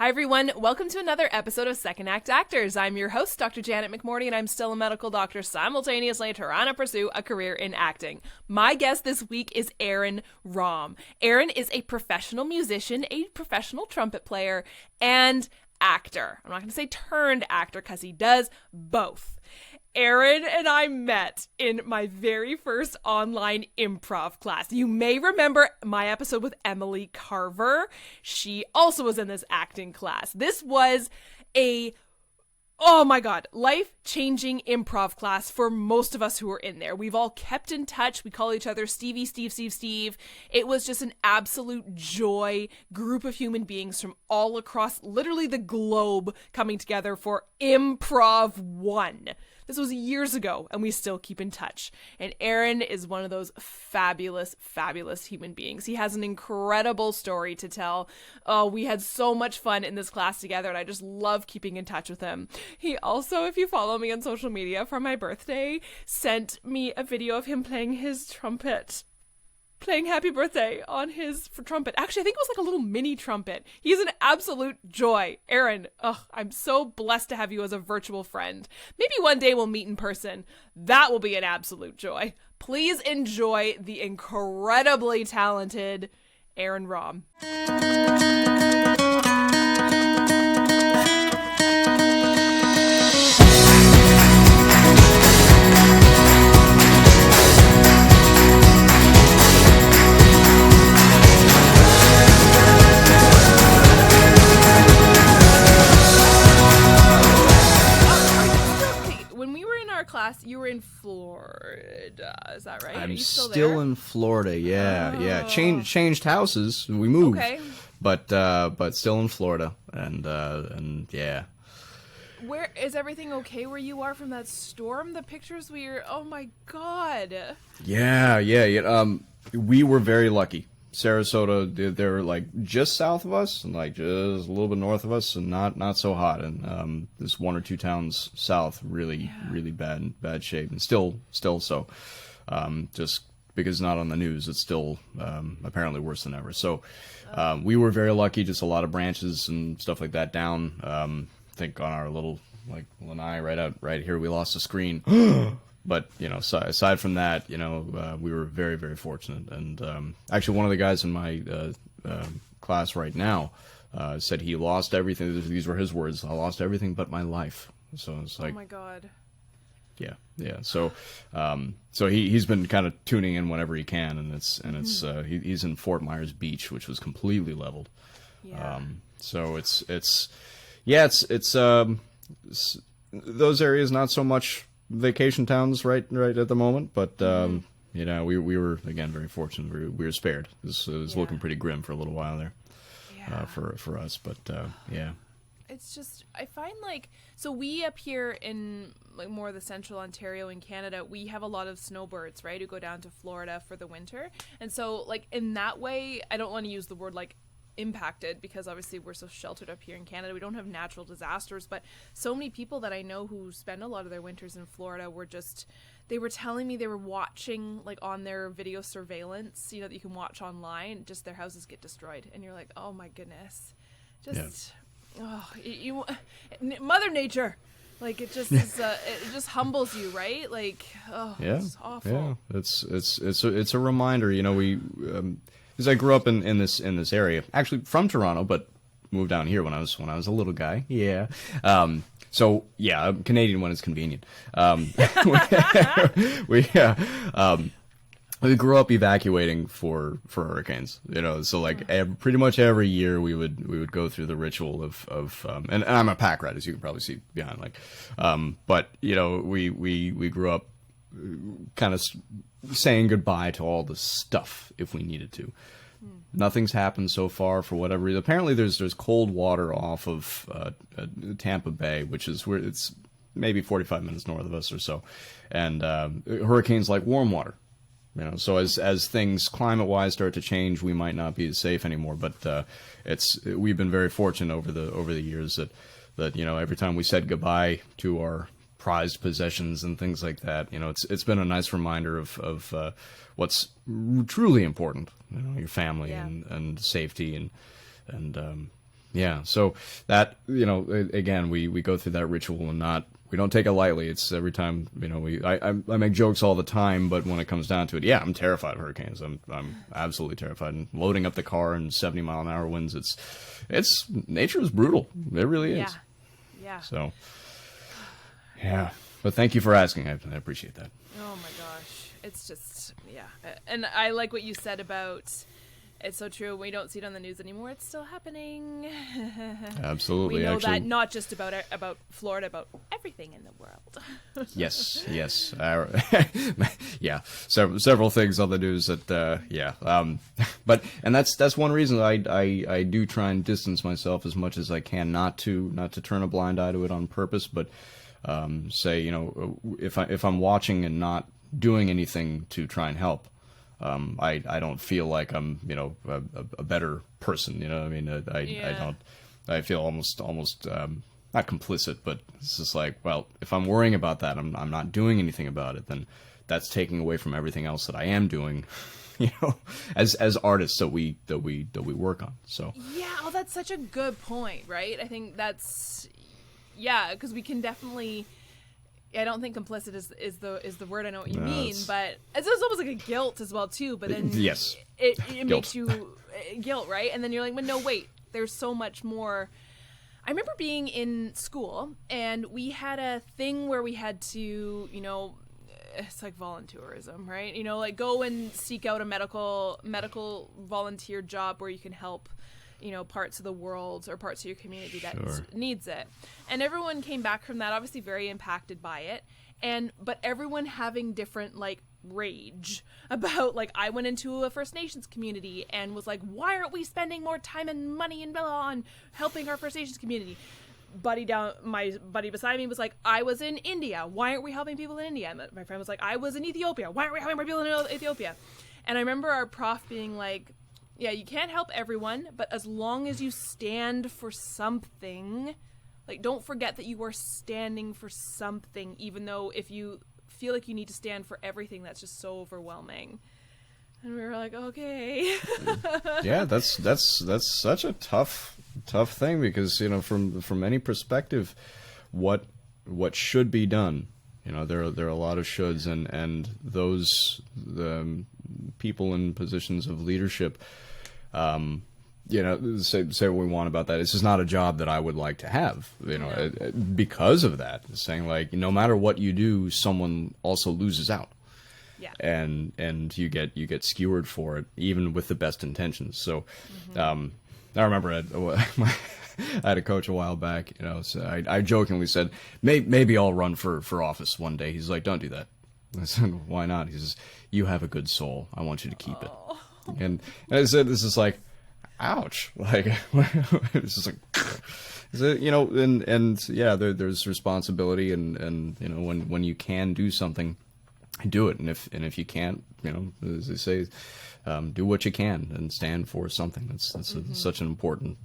Hi, everyone. Welcome to another episode of Second Act Actors. I'm your host, Dr. Janet McMorty, and I'm still a medical doctor simultaneously trying to pursue a career in acting. My guest this week is Aaron Romm. Aaron is a professional musician, a professional trumpet player, and actor. I'm not going to say turned actor because he does both. Aaron and I met in my very first online improv class. You may remember my episode with Emily Carver. She also was in this acting class. This was a, oh my God, life-changing improv class for most of us who were in there. We've all kept in touch. We call each other Stevie, Steve. It was just an absolute joy, group of human beings from all across literally the globe coming together for Improv 1. This was years ago, and we still keep in touch. And Aaron is one of those fabulous, fabulous human beings. He has an incredible story to tell. Oh, we had so much fun in this class together, and I just love keeping in touch with him. He also, if you follow me on social media for my birthday, sent me a video of him playing his trumpet. Playing Happy Birthday on his trumpet. Actually, I think it was like a little mini trumpet. He's an absolute joy. Aaron, I'm so blessed to have you as a virtual friend. Maybe one day we'll meet in person. That will be an absolute joy. Please enjoy the incredibly talented Aaron Romm. Class, you were in Florida, is that right? I'm still in Florida. Yeah. Changed houses. We moved, okay, but still in Florida, and yeah. Where is everything okay where you are from that storm? The pictures oh my God. Yeah. We were very lucky. Sarasota, they're like just south of us and like just a little bit north of us, and not so hot. And there's one or two towns south really bad shape, and still so. Just because it's not on the news, it's still apparently worse than ever. So we were very lucky. Just a lot of branches and stuff like that down. I think on our little lanai right here, we lost a screen. But, aside from that, we were very, very fortunate. And actually, one of the guys in my class right now said he lost everything. These were his words. I lost everything but my life. So it's like, oh, my God. Yeah. So he's been kind of tuning in whenever he can. And he's in Fort Myers Beach, which was completely leveled. Yeah. So it's those areas, not so much vacation towns right at the moment, but we were again very fortunate. We were spared. It was looking pretty grim for a little while there, for us, but yeah. It's just, I find so we up here in more of the central Ontario in Canada, we have a lot of snowbirds, right, who go down to Florida for the winter, and so in that way, I don't want to use the word impacted, because obviously we're so sheltered up here in Canada. We don't have natural disasters, but so many people that I know who spend a lot of their winters in Florida they were telling me they were watching on their video surveillance, that you can watch online, just their houses get destroyed, and you're like, oh my goodness, Mother Nature, it just is, it just humbles you, right? It's awful. Yeah, it's a reminder. We because I grew up in this area, actually from Toronto, but moved down here when I was a little guy. Yeah. So yeah, I'm Canadian when it's convenient. We grew up evacuating for hurricanes, so pretty much every year we would go through the ritual of and I'm a pack rat, as you can probably see behind, but we grew up kind of saying goodbye to all the stuff if we needed to. Nothing's happened so far for whatever reason. Apparently there's cold water off of Tampa Bay, which is where it's maybe 45 minutes north of us or so, and hurricanes like warm water. So as things climate-wise start to change, we might not be as safe anymore. But we've been very fortunate over the years that every time we said goodbye to our prized possessions and things like that, it's been a nice reminder of what's truly important. Your family and safety and Yeah. So that, again, we go through that ritual and we don't take it lightly. It's every time, I make jokes all the time, but when it comes down to it, yeah, I'm terrified of hurricanes. I'm absolutely terrified. And loading up the car in 70-mile-an-hour winds, nature is brutal. It really is. Yeah. So, yeah. But thank you for asking. I appreciate that. Oh my gosh. It's just, yeah. And I like what you said about, it's so true. We don't see it on the news anymore. It's still happening. Absolutely. We know that not just about Florida, about everything in the world. Yes. Yeah. Several things on the news that, yeah. But that's one reason I do try and distance myself as much as I can, not to turn a blind eye to it on purpose, but say, if I'm watching and not doing anything to try and help, I don't feel like I'm, a better person. I mean, I feel almost not complicit, but it's just like, well, if I'm worrying about that, I'm not doing anything about it, then that's taking away from everything else that I am doing, as artists that we work on. So yeah, that's such a good point, right? I think that's, yeah, because we can definitely. I don't think complicit is the word. I know what you mean, but it's almost like a guilt as well too. But then yes, it makes you guilt, right? And then you're like, well, no, wait, there's so much more. I remember being in school and we had a thing where we had to, it's like volunteerism, right? Like go and seek out a medical volunteer job where you can help, parts of the world or parts of your community that needs it. And everyone came back from that obviously very impacted by it. But everyone having different rage about I went into a First Nations community and was like, why aren't we spending more time and money and on helping our First Nations community? My buddy beside me was like, I was in India. Why aren't we helping people in India? And my friend was like, I was in Ethiopia. Why aren't we helping more people in Ethiopia? And I remember our prof being like, yeah, you can't help everyone, but as long as you stand for something, don't forget that you are standing for something, even though if you feel like you need to stand for everything, that's just so overwhelming. And we were like, okay. Yeah, that's such a tough thing because, from any perspective, what should be done, there are a lot of shoulds and those people in positions of leadership, say what we want about that. This is not a job that I would like to have, because of that. Saying no matter what you do, someone also loses out. Yeah. And you get skewered for it, even with the best intentions. So, I remember I had a coach a while back, so I jokingly said, maybe I'll run for office one day. He's like, don't do that. I said, why not? He says, you have a good soul. I want you to keep it. And I said, this is like, ouch. It's just and yeah, there's responsibility and when you can do something, do it. And if you can't, as they say, do what you can and stand for something. That's such an important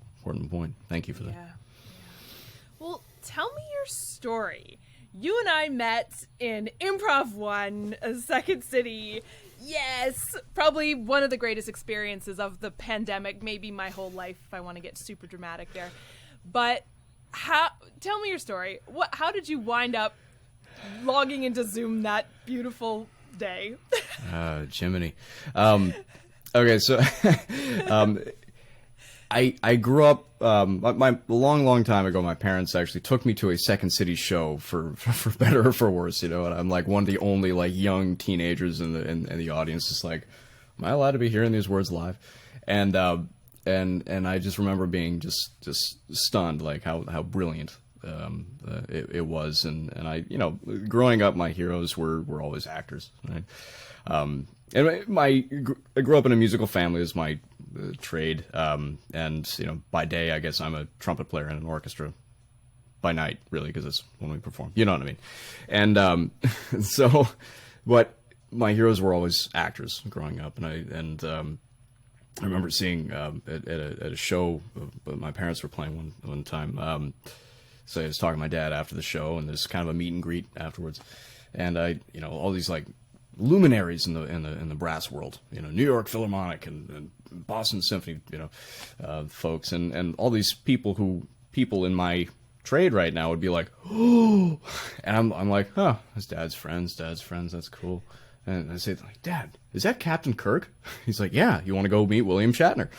point. Thank you for that. Yeah. Well, tell me your story. You and I met in Improv 1, Second City. Yes, probably one of the greatest experiences of the pandemic, maybe my whole life if I want to get super dramatic there. But tell me your story. How did you wind up logging into Zoom that beautiful day? Jiminy. Okay, so I grew up a long time ago. My parents actually took me to a Second City show for better or for worse, and I'm like one of the only young teenagers in the audience. It's like, am I allowed to be hearing these words live? And I just remember being just stunned, how brilliant it was. And I growing up, my heroes were always actors, right? And I grew up in a musical family as my trade, and by day I guess I'm a trumpet player in an orchestra. By night, really, because it's when we perform. You know what I mean? And so, but my heroes were always actors growing up, and I remember seeing at a show my parents were playing one time. So I was talking to my dad after the show, and there's kind of a meet and greet afterwards, and all these luminaries in the brass world, New York Philharmonic and Boston Symphony, folks, and all these people in my trade right now would be like, oh, and I'm like, huh, that's Dad's friends, that's cool. And I say, like, Dad, is that Captain Kirk? He's like, yeah, you want to go meet William Shatner?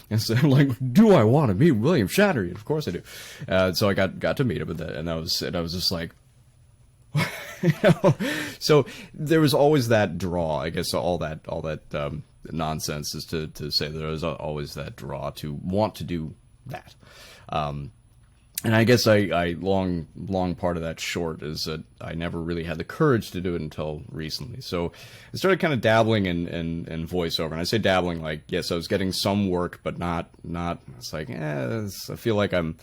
And so I'm like, do I want to meet William Shatner? Of course I do. So I got to meet him, and I was just like, So there was always that draw. I guess all that nonsense is to say there was always that draw to want to do that. And I guess I long part of that short is that I never really had the courage to do it until recently. So I started kind of dabbling in voiceover. And I say dabbling, like, yes, I was getting some work, but not, it's like, I feel like I'm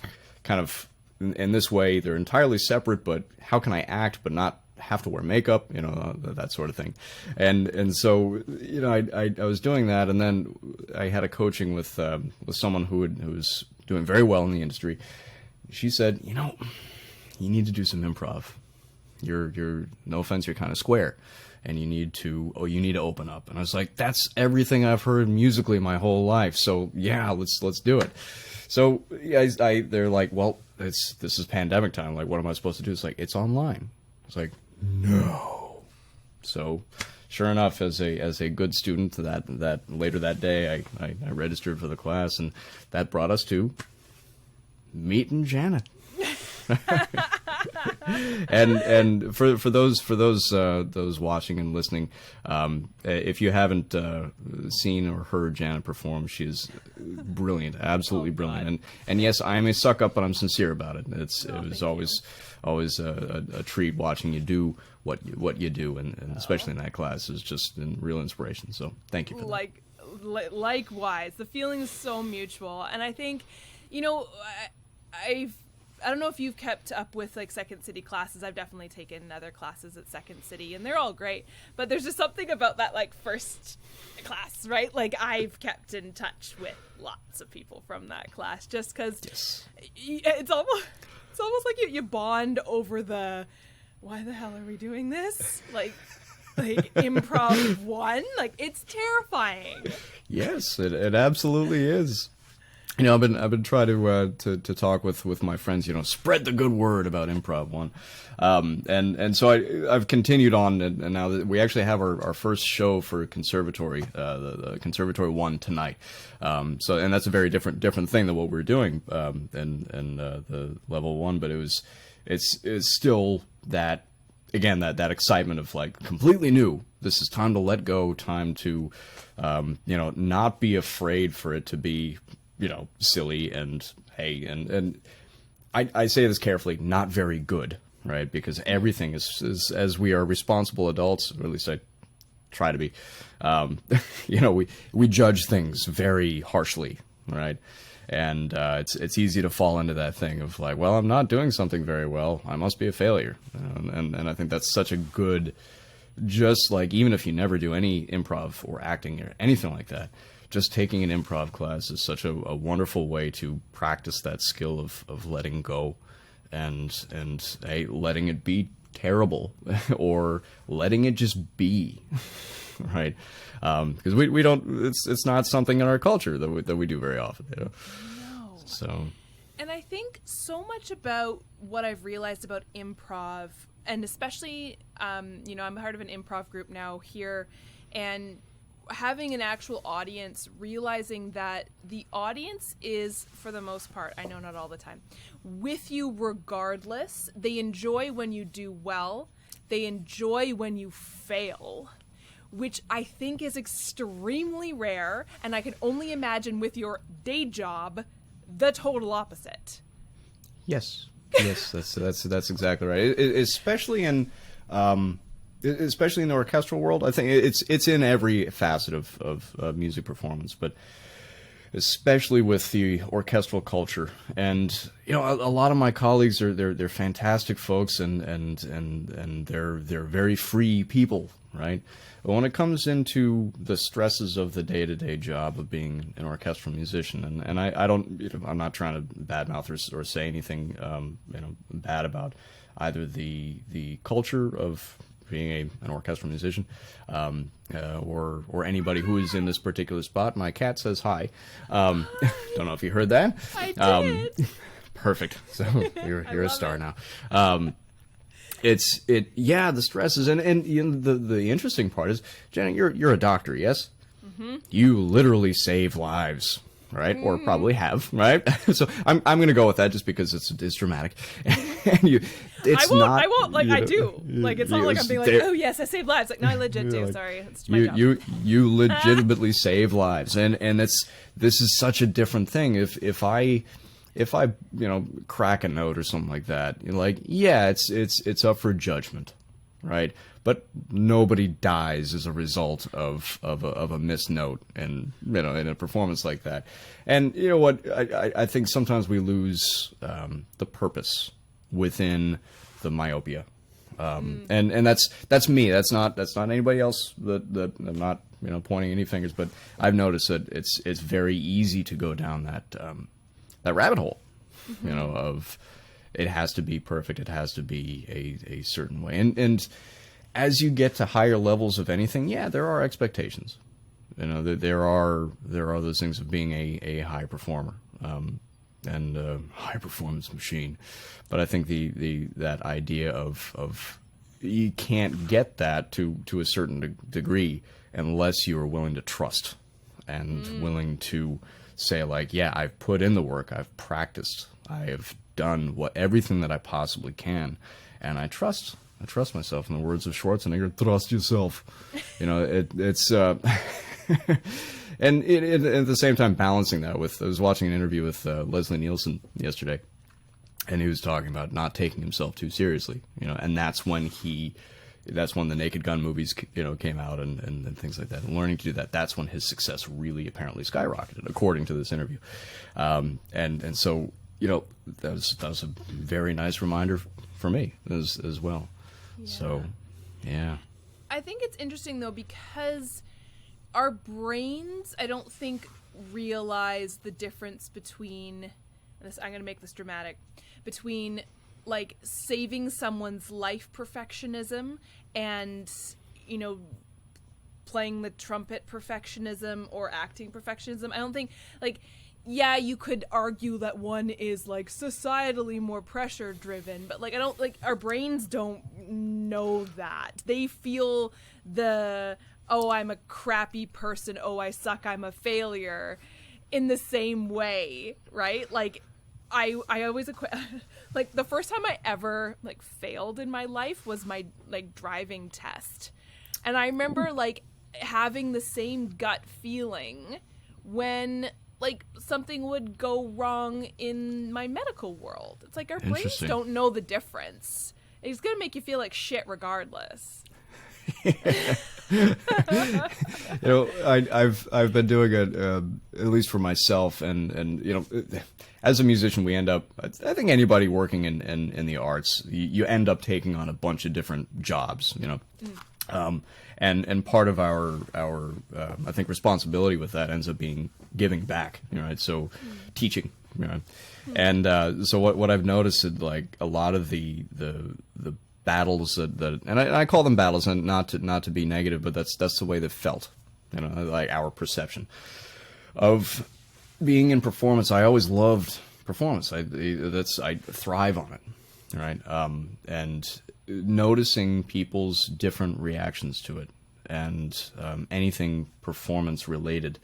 kind of, in this way, they're entirely separate, but how can I act but not have to wear makeup, that sort of thing. And so, I was doing that, and then I had a coaching with someone who was doing very well in the industry. She said, you need to do some improv. You're no offense, you're kind of square, and you need to open up. And I was like, that's everything I've heard musically my whole life. So yeah, let's do it. So they're like, well, this is pandemic time. Like, what am I supposed to do? It's like, it's online. It's like, no. So sure enough, as a good student, that later that day, I registered for the class, and that brought us to meeting Janet. and for those watching and listening, if you haven't seen or heard Janet perform, she is brilliant, absolutely brilliant. And yes, I'm a suck up, but I'm sincere about it. It was always a treat watching you do what you do, and especially in that class is just a real inspiration. So thank you for that. Likewise, the feeling is so mutual, and I think, I don't know if you've kept up with like Second City classes. I've definitely taken other classes at Second City, and they're all great. But there's just something about that like first class, right? Like, I've kept in touch with lots of people from that class just because it's almost like you bond over the, why the hell are we doing this? Like improv one, like, it's terrifying. Yes, it absolutely is. I've been trying to talk with my friends, spread the good word about Improv One, and so I've continued on, and now that we actually have our first show for Conservatory, the Conservatory One tonight, and that's a very different thing than what we're doing, in the level one, but it's still that, again, that excitement of like completely new. This is time to let go, time to, not be afraid for it to be, silly and hey, and I say this carefully, not very good, right? Because everything is as we are responsible adults, or at least I try to be, we judge things very harshly, right? And it's easy to fall into that thing of like, well, I'm not doing something very well, I must be a failure, and I think that's such a good, just like, even if you never do any improv or acting or anything like that, just taking an improv class is such a wonderful way to practice that skill of letting go and hey, letting it be terrible or letting it just be, right? Because we don't, it's not something in our culture that we do very often, No. So. And I think so much about what I've realized about improv, and especially, I'm part of an improv group now here, and having an actual audience, realizing that the audience is, for the most part, I know not all the time, with you regardless. They enjoy when you do well. They enjoy when you fail, which I think is extremely rare. And I can only imagine with your day job, the total opposite. Yes, that's exactly right. Especially in the orchestral world, I think it's in every facet of music performance, but especially with the orchestral culture. And a lot of my colleagues they're fantastic folks, and they're very free people, right? But when it comes into the stresses of the day-to-day job of being an orchestral musician, and I don't, I'm not trying to badmouth or say anything bad about either the culture of being an orchestral musician, or anybody who is in this particular spot. My cat says hi. Don't know if you heard that. I did. Perfect. So you're a star now. The stresses and you know, the interesting part is, Janet, you're a doctor, yes? Mm-hmm. You literally save lives, right? Or probably have, right? So I'm going to go with that just because it's dramatic. And I won't like, I do. Like, it's not like I'm being like, oh yes, I saved lives. Like, no, I legit do. Sorry, it's my job. You legitimately save lives, and this is such a different thing. If I crack a note or something like that, you're like, yeah, it's up for judgment, right? But nobody dies as a result of a missed note, and in a performance like that. And you know what? I think sometimes we lose the purpose within the myopia, and that's me. That's not anybody else. That I'm not pointing any fingers, but I've noticed that it's very easy to go down that rabbit hole. Of it has to be perfect, it has to be a certain way. And as you get to higher levels of anything, yeah, there are expectations. There are those things of being a high performer, and a high performance machine. But I think that idea of you can't get that to a certain degree unless you are willing to trust and willing to say, like, yeah, I've put in the work, I've practiced, I have done everything that I possibly can, and I trust myself. In the words of Schwarzenegger, trust yourself. It's and at the same time balancing that with, I was watching an interview with Leslie Nielsen yesterday, and he was talking about not taking himself too seriously, and that's when the Naked Gun movies, came out and things like that. And learning to do that, that's when his success really apparently skyrocketed, according to this interview. And so, that was a very nice reminder for me as well. Yeah. So, yeah. I think it's interesting, though, because our brains, I don't think, realize the difference between, I'm going to make this dramatic, between like saving someone's life perfectionism and playing the trumpet perfectionism or acting perfectionism. I don't think, like, yeah, you could argue that one is like societally more pressure driven, but like, I don't, like, our brains don't know that. They feel oh, I'm a crappy person, oh, I suck, I'm a failure, in the same way, right? Like, I always like, the first time I ever like failed in my life was my like driving test. And I remember like having the same gut feeling when like something would go wrong in my medical world. It's like our brains don't know the difference. It's going to make you feel like shit regardless. I've been doing it at least for myself, and as a musician, we end up, I think anybody working in the arts, you end up taking on a bunch of different jobs, and part of our I think responsibility with that ends up being giving back, right? So teaching, and so what I've noticed is, like, a lot of the battles that and I call them battles, and not to be negative, but that's the way they felt, like our perception of being in performance. I always loved performance. I thrive on it, right? And noticing people's different reactions to it, and anything performance related,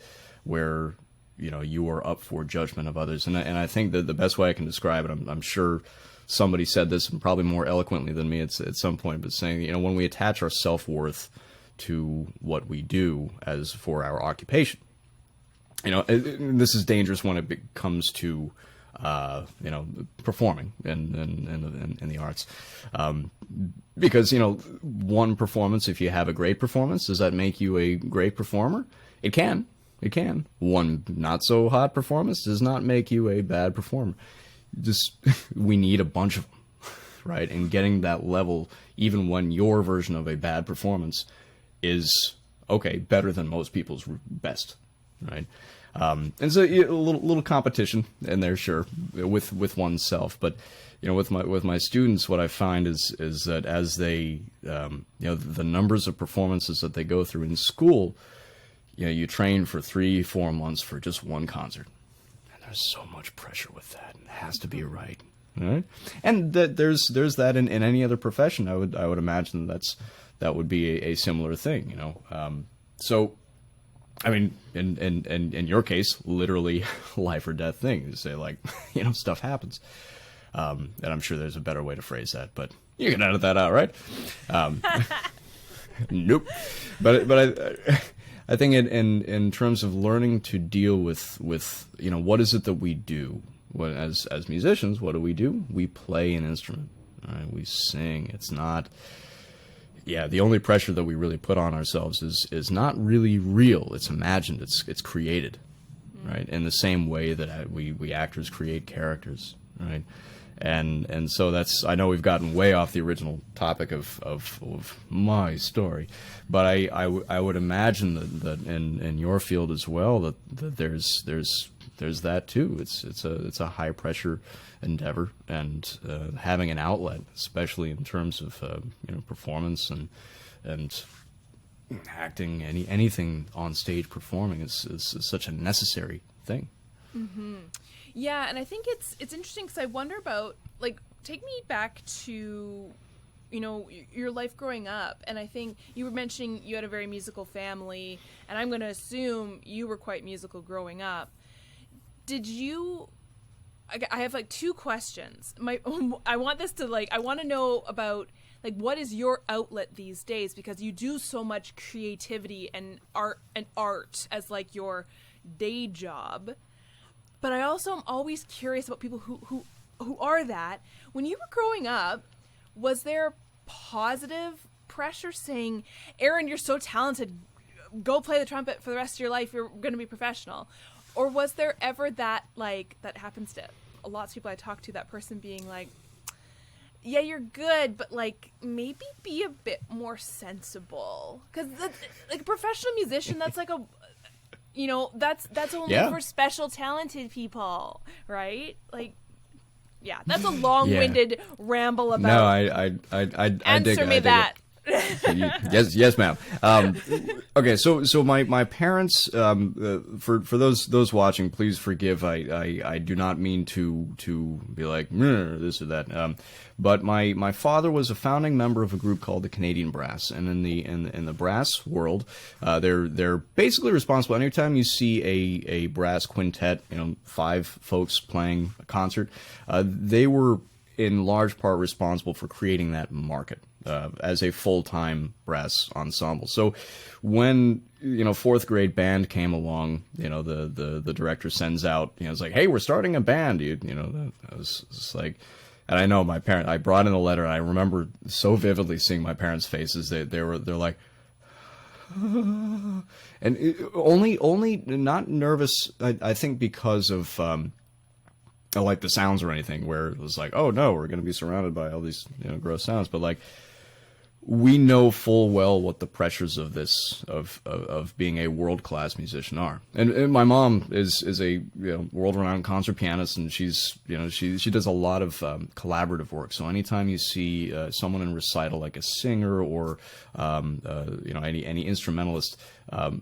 where you are up for judgment of others. And I think that the best way I can describe it, I'm sure somebody said this, and probably more eloquently than me at some point, but saying, when we attach our self-worth to what we do as for our occupation, this is dangerous when it comes to performing in the arts, because one performance, if you have a great performance, does that make you a great performer? It can. One not so hot performance does not make you a bad performer. We need a bunch of them, right? And getting that level, even when your version of a bad performance is better than most people's best, right? And so a little competition in there, sure, with oneself. But with my students, what I find is that as they the numbers of performances that they go through in school, you train for 3-4 months for just one concert, and there's so much pressure with that. It has to be right. Right? And there's that in any other profession. I would imagine that would be a similar thing. So I mean, in your case, literally life or death thing. You say, like, stuff happens. And I'm sure there's a better way to phrase that, but you can edit that out, right? Nope. But I think in terms of learning to deal with what is it that we do? As musicians, what do? We play an instrument. Right? We sing. It's not. Yeah, the only pressure that we really put on ourselves is not really real. It's imagined. It's created, right? In the same way that we actors create characters, right? And so I know we've gotten way off the original topic of my story, but I would imagine that in your field as well that there's that too. It's a high pressure endeavor, and having an outlet, especially in terms of performance and acting, anything on stage performing is such a necessary thing. Mm-hmm. Yeah, and I think it's interesting because I wonder about, like, take me back to your life growing up, and I think you were mentioning you had a very musical family, and I'm going to assume you were quite musical growing up. Did you? I have like 2 questions. I want to know about, like, what is your outlet these days, because you do so much creativity and art as like your day job. But I also am always curious about people who are that. When you were growing up, was there positive pressure saying, Aaron, you're so talented, go play the trumpet for the rest of your life, you're going to be professional? Or was there ever that happens to lots of people I talk to, that person being like, yeah, you're good, but like maybe be a bit more sensible? Because like a professional musician, that's like that's only for special talented people, right? Like, yeah, that's a long-winded ramble about. No, I answer me that. Yes, ma'am. Okay, so my parents, for those watching, please forgive. I do not mean to be like this or that. But my father was a founding member of a group called the Canadian Brass, and in the brass world, they're basically responsible. Anytime you see a brass quintet, 5 folks playing a concert, they were in large part responsible for creating that market. As a full-time brass ensemble. So when, 4th grade band came along, the director sends out, it's like, hey, we're starting a band, dude. That was just like, and I know I brought in a letter, and I remember so vividly seeing my parents' faces. They're like, and only not nervous, I think, because of, like the sounds or anything, where it was like, oh no, we're going to be surrounded by all these, gross sounds. But like, we know full well what the pressures of this of being a world-class musician are, and my mom is a world-renowned concert pianist, and she's she does a lot of collaborative work. So anytime you see someone in recital, like a singer or any instrumentalist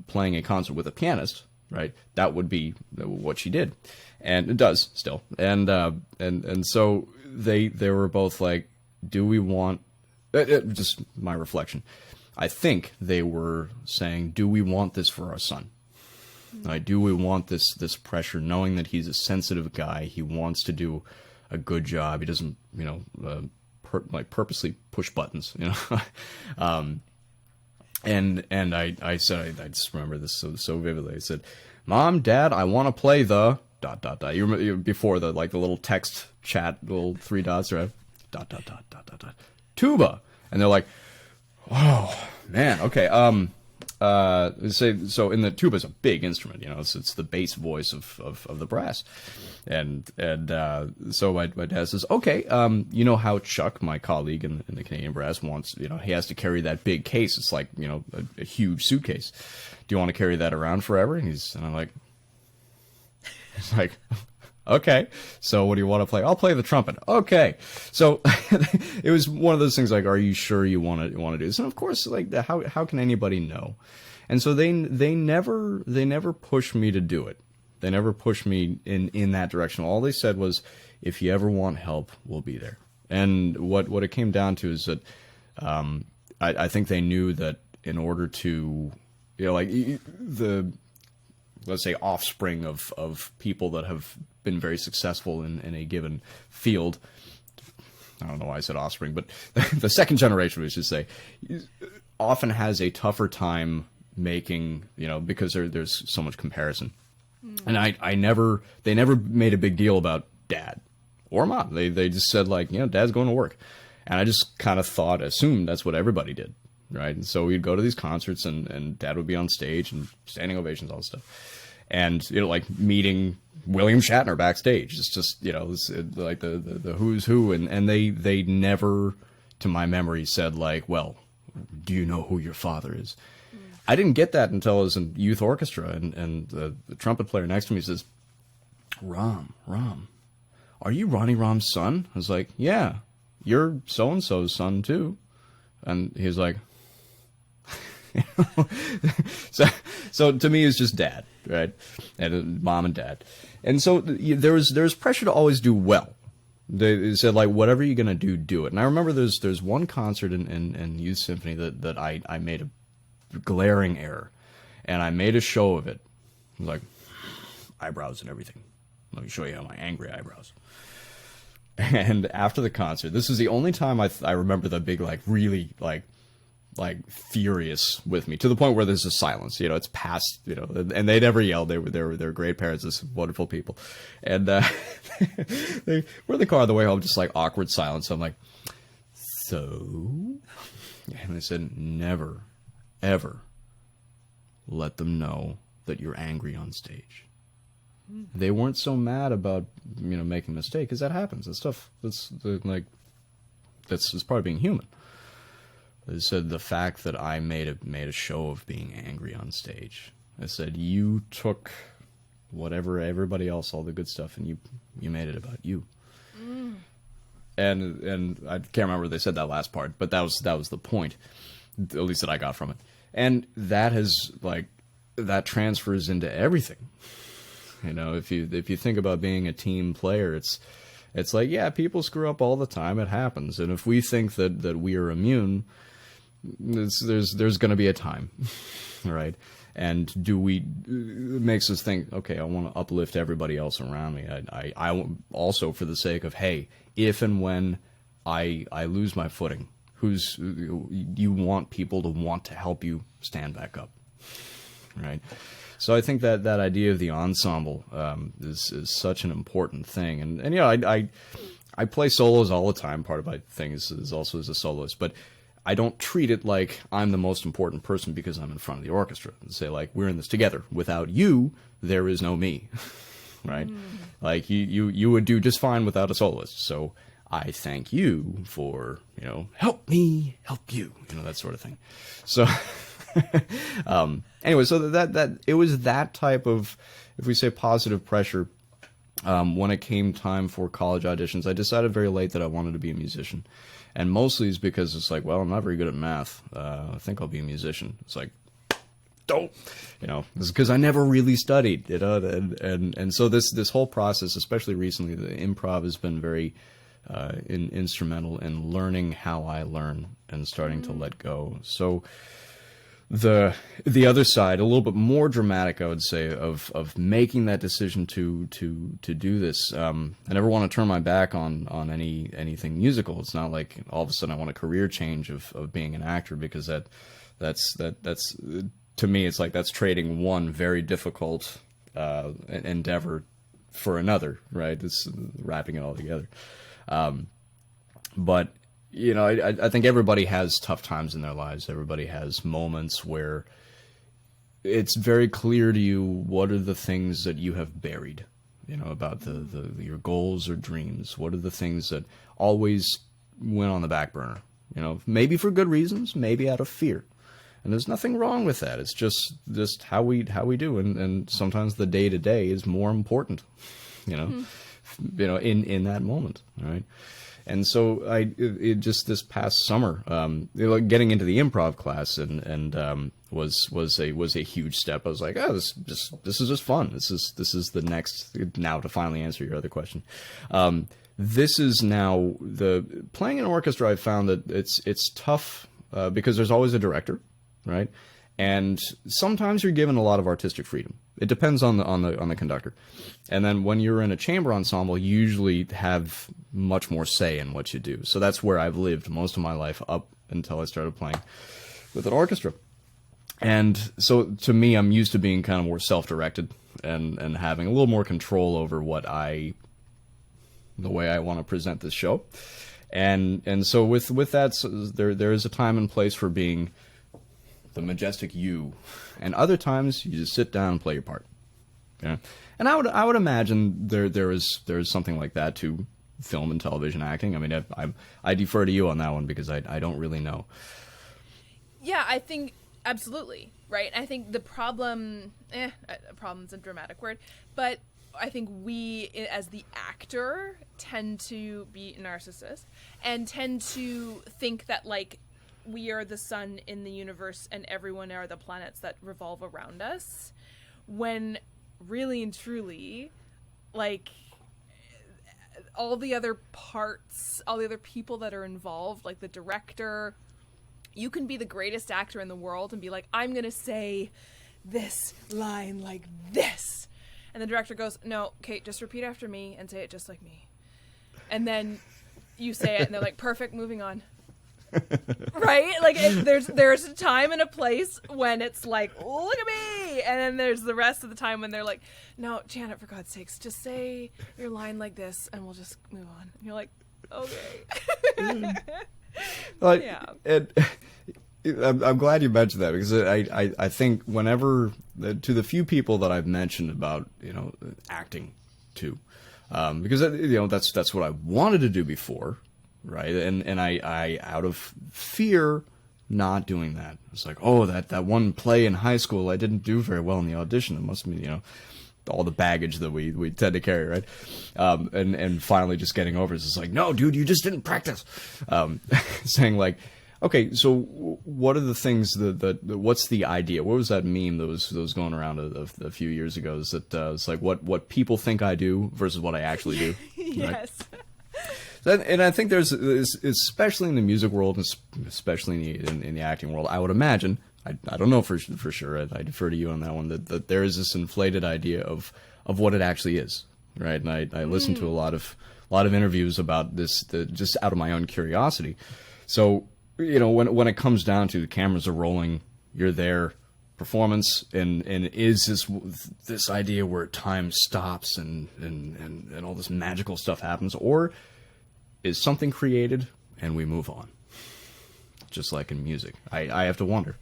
playing a concert with a pianist, right, that would be what she did, and it does still, and so they were both like, do we want? Just my reflection. I think they were saying, do we want this for our son? Like, do we want this pressure, knowing that he's a sensitive guy, he wants to do a good job, he doesn't, purposely push buttons, and I said, I just remember this so vividly. I said, Mom, Dad, I want to play the ... You remember before the little text chat, little 3 dots, right? ... Tuba. And they're like, oh man, okay. So in the tuba is a big instrument, it's the bass voice of the brass, and so my dad says, okay, how Chuck, my colleague in the Canadian Brass, wants, he has to carry that big case. It's like, a huge suitcase. Do you want to carry that around forever? And I'm like, It's like, okay, so what do you want to play? I'll play the trumpet. Okay, so it was one of those things like, are you sure you want to do this? And of course, like, how can anybody know? And so they never pushed me to do it. They never pushed me in that direction. All they said was, if you ever want help, we'll be there. And what it came down to is that I think they knew that in order to, like let's say offspring of people that have been very successful in a given field. I don't know why I said offspring, but the second generation, we should say, often has a tougher time making, because there's so much comparison. And they never made a big deal about dad or mom. They just said, like, dad's going to work. And I just kind of assumed that's what everybody did, right? And so we'd go to these concerts and dad would be on stage and standing ovations, all this stuff. And, like meeting William Shatner backstage. It's just, it's like the who's who. And they never, to my memory, said, like, well, do you know who your father is? I didn't get that until I was in youth orchestra, and the trumpet player next to me says, Romm, are you Ronnie Romm's son? I was like, yeah, you're so-and-so's son, too. And he was like, so to me, it's just dad, right? And mom and dad. And so there's pressure to always do well. They said, like, whatever you're going to do it. And I remember there's one concert in Youth Symphony that I made a glaring error, and I made a show of it. I was like, eyebrows and everything. Let me show you how my angry eyebrows. And after the concert, this is the only time I remember the big, like, really, like furious with me, to the point where there's a silence. It's past, and they never yelled. They were great parents, this wonderful people, and they were in the car on the way home, just like awkward silence. I'm like, so, and they said, never, ever let them know that you're angry on stage. They weren't so mad about making a mistake, because that happens. That stuff, that's part of being human. They said the fact that I made a show of being angry on stage. I said, you took whatever everybody else, all the good stuff, and you made it about you. And I can't remember if they said that last part, but that was the point, at least that I got from it. And that that transfers into everything. If you think about being a team player, it's like, yeah, people screw up all the time. It happens. And if we think that we are immune, there's going to be a time, right? And it makes us think, okay, I want to uplift everybody else around me. I also, for the sake of, hey, if and when I lose my footing, you want people to want to help you stand back up, right? So I think that idea of the ensemble is such an important thing. And I play solos all the time. Part of my thing is also as a soloist, but I don't treat it like I'm the most important person because I'm in front of the orchestra. And say, like, we're in this together. Without you, there is no me, right? Like, you would do just fine without a soloist. So I thank you for, help me help you, that sort of thing. So anyway, so that it was that type of, if we say, positive pressure. When it came time for college auditions, I decided very late that I wanted to be a musician. And mostly it's because it's like, well, I'm not very good at math. I think I'll be a musician. It's like, don't, it's because I never really studied, and so this whole process, especially recently, the improv has been very instrumental in learning how I learn and starting to let go. So the other side, a little bit more dramatic, I would say, of making that decision to do this. I never want to turn my back on anything musical. It's not like all of a sudden I want a career change of being an actor, because that's to me, it's like that's trading one very difficult endeavor for another, right? It's wrapping it all together. But I think everybody has tough times in their lives. Everybody has moments where it's very clear to you what are the things that you have buried, about your goals or dreams. What are the things that always went on the back burner, maybe for good reasons, maybe out of fear. And there's nothing wrong with that. It's just how we do, and sometimes the day to day is more important, in that moment, all right? And so it just this past summer, getting into the improv class and was a huge step. I was like, oh, this is just fun. This is the next, now to finally answer your other question. This is now the playing in orchestra. I've found that it's tough because there's always a director, right? And sometimes you're given a lot of artistic freedom. It depends on the conductor. And then when you're in a chamber ensemble, you usually have much more say in what you do. So that's where I've lived most of my life up until I started playing with an orchestra. And so to me, I'm used to being kind of more self-directed and having a little more control over the way I want to present this show. And so with that, so there is a time and place for being the majestic you, and other times you just sit down and play your part. Yeah, and I would imagine there is something like that to film and television acting. I mean, I defer to you on that one because I don't really know. Yeah, I think absolutely right. I think the problem's a dramatic word, but I think we as the actor tend to be narcissists and tend to think that like we are the sun in the universe and everyone are the planets that revolve around us, when really and truly, like, all the other parts, all the other people that are involved, like the director, you can be the greatest actor in the world and be like, I'm gonna say this line like this, and the director goes, no, Kate, just repeat after me and say it just like me, and then you say it and they're like, perfect, moving on. Right? Like, there's a time and a place when it's like, look at me, and then there's the rest of the time when they're like, no, Janet, for God's sakes, just say your line like this and we'll just move on. And you're like, okay. Like, yeah. I'm glad you mentioned that, because I think whenever, to the few people that I've mentioned about acting too, because that's what I wanted to do before. Right, and I out of fear not doing that. It's like, oh, that one play in high school I didn't do very well in the audition. It must be all the baggage that we tend to carry, right? And finally just getting over it. It's like, no, dude, you just didn't practice. Saying like, okay, so what are the things what's the idea? What was that meme that was going around a few years ago? Is that it's like what people think I do versus what I actually do. Yes. Right? And I think there's, especially in the music world, especially in the acting world, I would imagine, I don't know for sure, I defer to you on that one, that there is this inflated idea of what it actually is, right? And I listen to a lot of interviews about this, just out of my own curiosity. So, when it comes down to the cameras are rolling, you're there, performance, and is this idea where time stops and all this magical stuff happens, or is something created and we move on, just like in music? I have to wonder.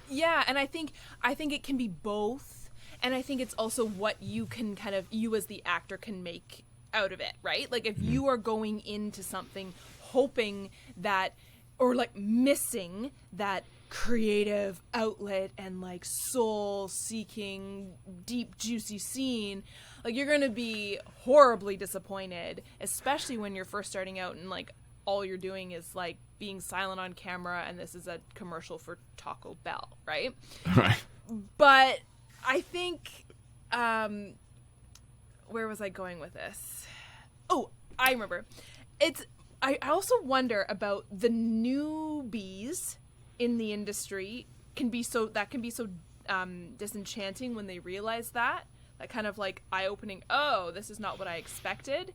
Yeah, and I think it can be both, and I think it's also what you can you as the actor can make out of it, right? Like, if you are going into something hoping that, or like missing that creative outlet and like soul seeking deep juicy scene, like, you're gonna be horribly disappointed, especially when you're first starting out and like all you're doing is like being silent on camera and this is a commercial for Taco Bell, right? Right. But I think where was I going with this? Oh, I remember. I also wonder about the newbies in the industry can be so disenchanting when they realize that kind of like eye-opening, oh, this is not what I expected.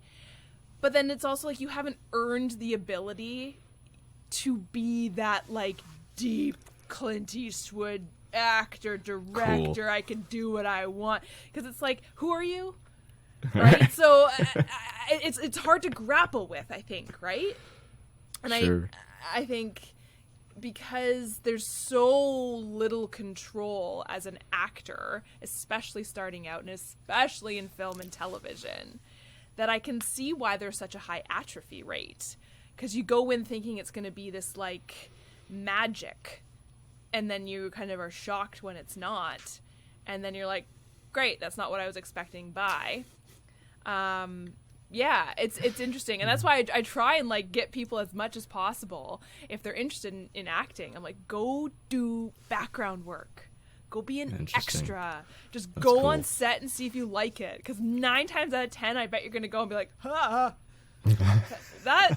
But then it's also like you haven't earned the ability to be that like deep Clint Eastwood actor, director, cool. I can do what I want. Because it's like, who are you? Right? So it's hard to grapple with, I think, right? And sure. I think because there's so little control as an actor, especially starting out and especially in film and television, that I can see why there's such a high atrophy rate. Because you go in thinking it's going to be this like magic, and then you kind of are shocked when it's not, and then you're like, great, that's not what I was expecting. Bye. Yeah, it's interesting, and that's why I try and like get people as much as possible, if they're interested in acting, I'm like, go do background work, go be an extra, just go cool. on set and see if you like it, because 9 times out of 10 I bet you're gonna go and be like, it's not what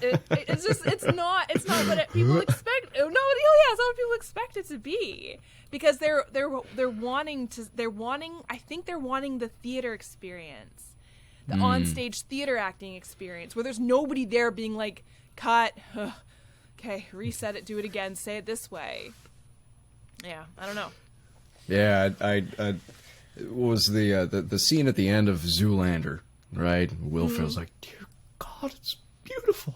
people expect. No, yeah, it's not what people expect it to be, because they're wanting the theater experience, the onstage theater acting experience, where there's nobody there being like, cut, okay, reset it, do it again, say it this way. Yeah, I don't know. Yeah, I was the scene at the end of Zoolander, right? Will Ferrell's like, dear God, it's beautiful.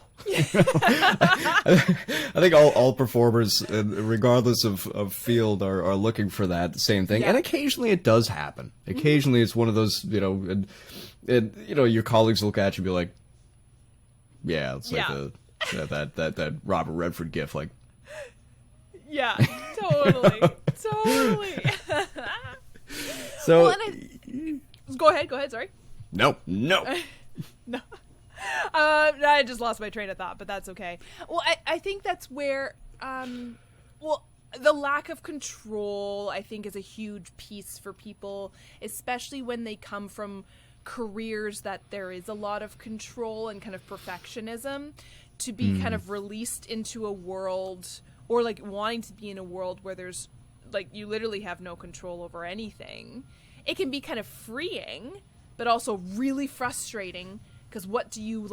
I think all performers, regardless of field, are looking for that same thing, and occasionally it does happen. Occasionally it's one of those, your colleagues look at you and be like, yeah, it's like that Robert Redford gif, like, yeah, totally. So, well, go ahead. Sorry. No. No. I just lost my train of thought, but that's okay. Well, I think that's where, the lack of control, I think, is a huge piece for people, especially when they come from careers that there is a lot of control and kind of perfectionism, to be kind of released into a world, or like wanting to be in a world where there's like, you literally have no control over anything. It can be kind of freeing, but also really frustrating, because what do you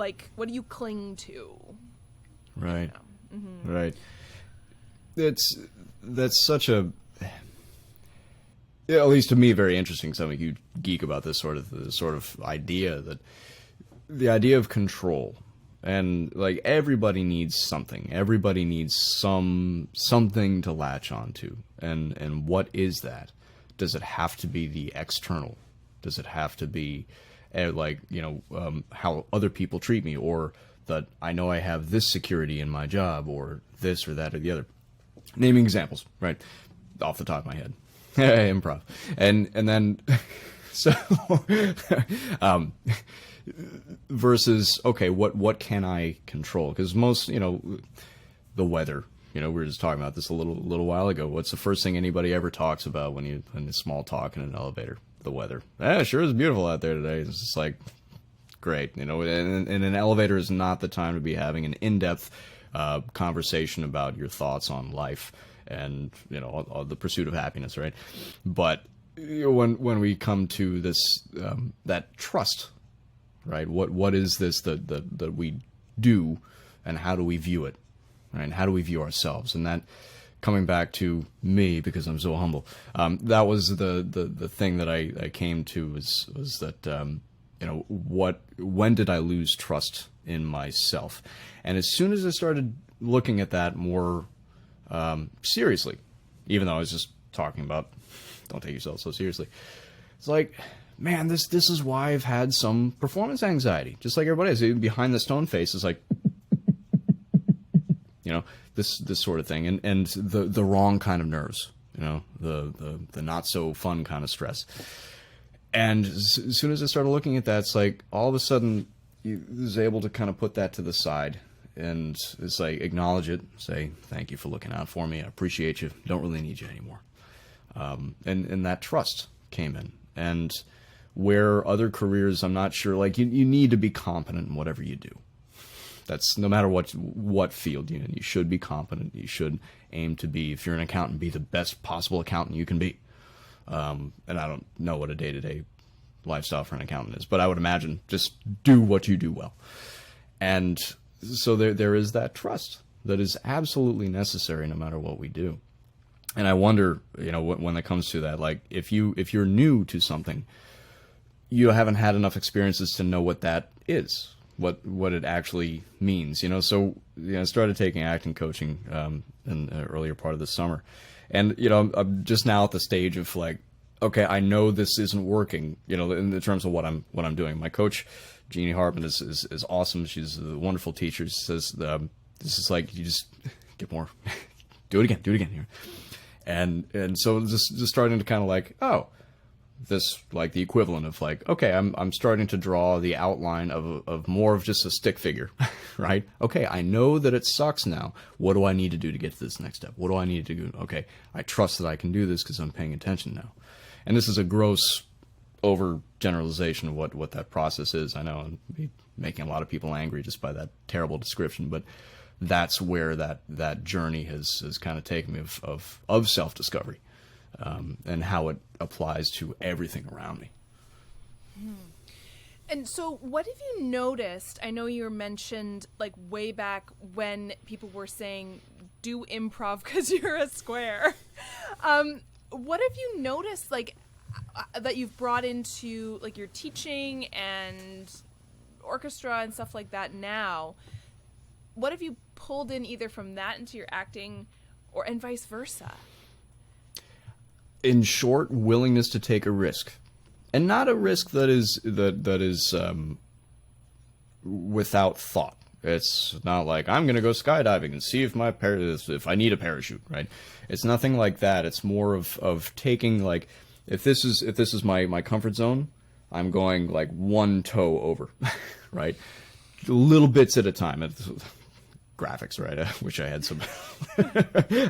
cling to? Right. Right. That's such a, at least to me, very interesting. So I'm a huge geek about this sort of idea, that the idea of control, and like everybody needs something. Everybody needs something to latch onto. And what is that? Does it have to be the external? Does it have to be how other people treat me, or that I know I have this security in my job, or this or that or the other? Naming examples, right, off the top of my head. Improv. And then so versus, okay, what can I control? Because most, the weather, we were just talking about this a little while ago. What's the first thing anybody ever talks about when you small talk in an elevator? The weather. Sure is beautiful out there today. It's just like, great. And an elevator is not the time to be having an in-depth conversation about your thoughts on life and, all the pursuit of happiness, right? But when we come to this, that trust, right? What is this that we do, and how do we view it, right? And how do we view ourselves? And that, coming back to me, because I'm so humble, that was the thing that I came to was that, when did I lose trust in myself? And as soon as I started looking at that more seriously, even though I was just talking about don't take yourself so seriously, it's like, man, this is why I've had some performance anxiety, just like everybody is. Even behind the stone face is like, this sort of thing, and the wrong kind of nerves, the not so fun kind of stress. And as soon as I started looking at that, it's like all of a sudden you was able to kind of put that to the side, and it's like, acknowledge it, say thank you for looking out for me, I appreciate you, don't really need you anymore. And that trust came in. And where other careers, I'm not sure, like you need to be competent in whatever you do. That's no matter what field, you should be competent. You should aim to be, if you're an accountant, be the best possible accountant you can be. And I don't know what a day-to-day lifestyle for an accountant is, but I would imagine just do what you do well. And so there is that trust that is absolutely necessary no matter what we do. And I wonder, when it comes to that, like if you're new to something, you haven't had enough experiences to know what that is, what it actually means, So, I started taking acting coaching in the earlier part of the summer, and I'm just now at the stage of like, okay, I know this isn't working, in terms of what I'm doing. My coach, Jeannie Hartman, is awesome. She's a wonderful teacher. She says this is like, you just get more, do it again here. And so just starting to kind of like, oh, this like the equivalent of like, okay, I'm starting to draw the outline of more of just a stick figure, right? Okay, I know that it sucks now. What do I need to do to get to this next step? What do I need to do? Okay, I trust that I can do this because I'm paying attention now. And this is a gross overgeneralization of what that process is. I know I'm making a lot of people angry just by that terrible description, but that's where that journey has kind of taken me of self-discovery. And how it applies to everything around me. And so what have you noticed? I know you mentioned like way back when people were saying do improv because you're a square. What have you noticed like that you've brought into like your teaching and orchestra and stuff like that now? What have you pulled in either from that into your acting and vice versa? In short, willingness to take a risk, and not a risk that is without thought. It's not like I'm going to go skydiving and see if I need a parachute, right? It's nothing like that. It's more of taking like if this is my comfort zone, I'm going like one toe over, right? Little bits at a time. Graphics, right? I wish I had some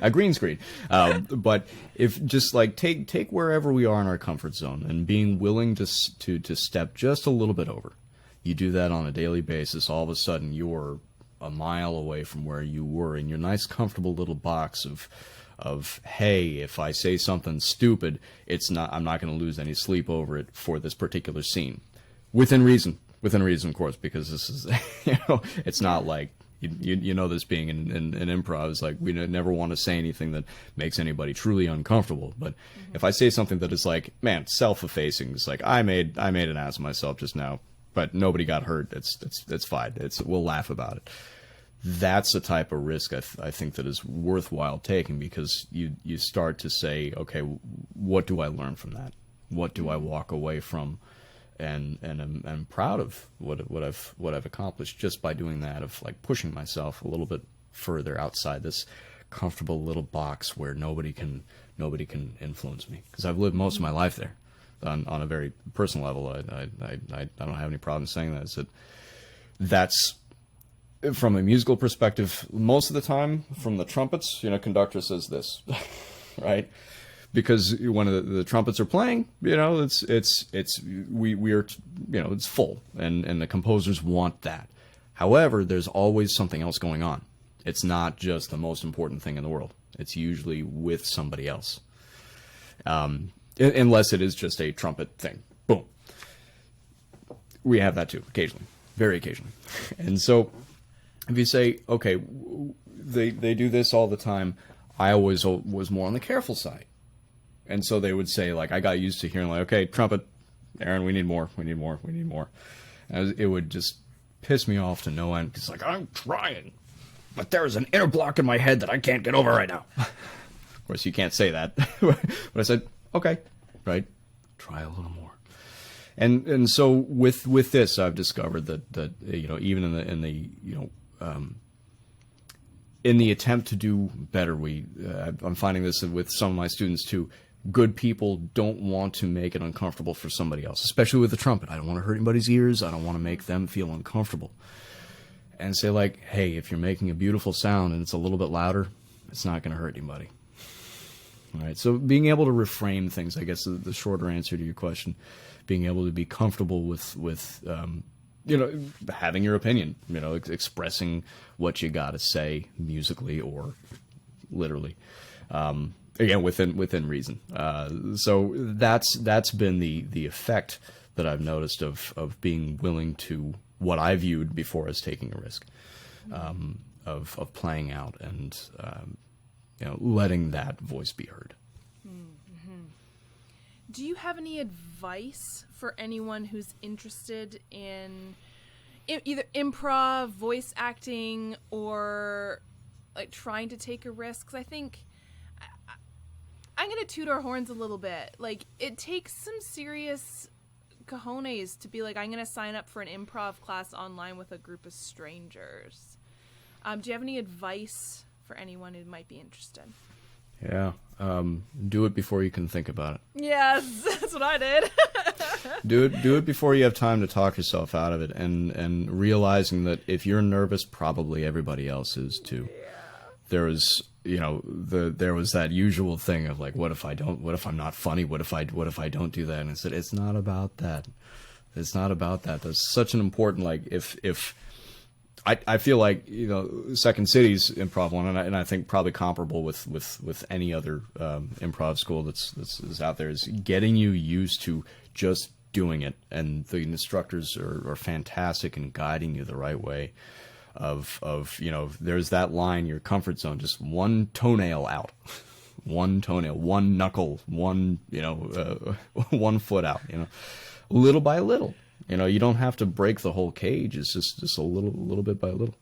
a green screen. But if just like take wherever we are in our comfort zone and being willing to step just a little bit over. You do that on a daily basis. All of a sudden, you're a mile away from where you were in your nice, comfortable little box of hey, if I say something stupid, I'm not going to lose any sleep over it for this particular scene, within reason, of course, because this is it's not like. You know this being in improv is like we never want to say anything that makes anybody truly uncomfortable. But if I say something that is like, man, self-effacing, it's like I made an ass of myself just now, but nobody got hurt. It's fine. We'll laugh about it. That's the type of risk I think that is worthwhile taking because you start to say, okay, what do I learn from that? What do I walk away from? And I'm proud of what I've accomplished just by doing that, of like pushing myself a little bit further outside this comfortable little box where nobody can influence me, because I've lived most of my life there on a very personal level. I don't have any problem saying that. That's from a musical perspective. Most of the time, from the trumpets, conductor says this, right? Because when the trumpets are playing, we are it's full, and the composers want that. However, there's always something else going on. It's not just the most important thing in the world. It's usually with somebody else, unless it is just a trumpet thing. Boom. We have that too, occasionally, very occasionally. And so, if you say, okay, they do this all the time, I always was more on the careful side. And so they would say, like, I got used to hearing, like, okay, trumpet, Aaron, we need more. And it would just piss me off to no end. It's like, I'm trying, but there's an inner block in my head that I can't get over right now. Of course, you can't say that. But I said, okay, right, try a little more. And so with this, I've discovered that even in the attempt to do better, I'm finding this with some of my students too. Good people don't want to make it uncomfortable for somebody else, especially with the trumpet. I don't want to hurt anybody's ears. I don't want to make them feel uncomfortable. And say, like, hey, if you're making a beautiful sound and it's a little bit louder, it's not going to hurt anybody. All right. So being able to reframe things, I guess, the shorter answer to your question, being able to be comfortable with having your opinion, expressing what you got to say musically or literally. Again, within reason. So that's been the effect that I've noticed of being willing to what I viewed before as taking a risk, of playing out and letting that voice be heard. Mm-hmm. Do you have any advice for anyone who's interested in either improv, voice acting, or like trying to take a risk? 'Cause I think I'm going to toot our horns a little bit. Like, it takes some serious cojones to be like, I'm going to sign up for an improv class online with a group of strangers. Do you have any advice for anyone who might be interested? Yeah. Do it before you can think about it. Yes, that's what I did. Do it before you have time to talk yourself out of it, and realizing that if you're nervous, probably everybody else is too. There was, there was that usual thing of like, what if I'm not funny? What if I don't do that? And I said, it's not about that. It's not about that. That's such an important, like, if I feel like, Second City's improv one, and I think probably comparable with any other improv school that's out there, is getting you used to just doing it, and the instructors are fantastic in guiding you the right way. Of there's that line, your comfort zone, just one toenail out, one toenail, one knuckle, one one foot out, little by little. You don't have to break the whole cage. It's just a little bit by little,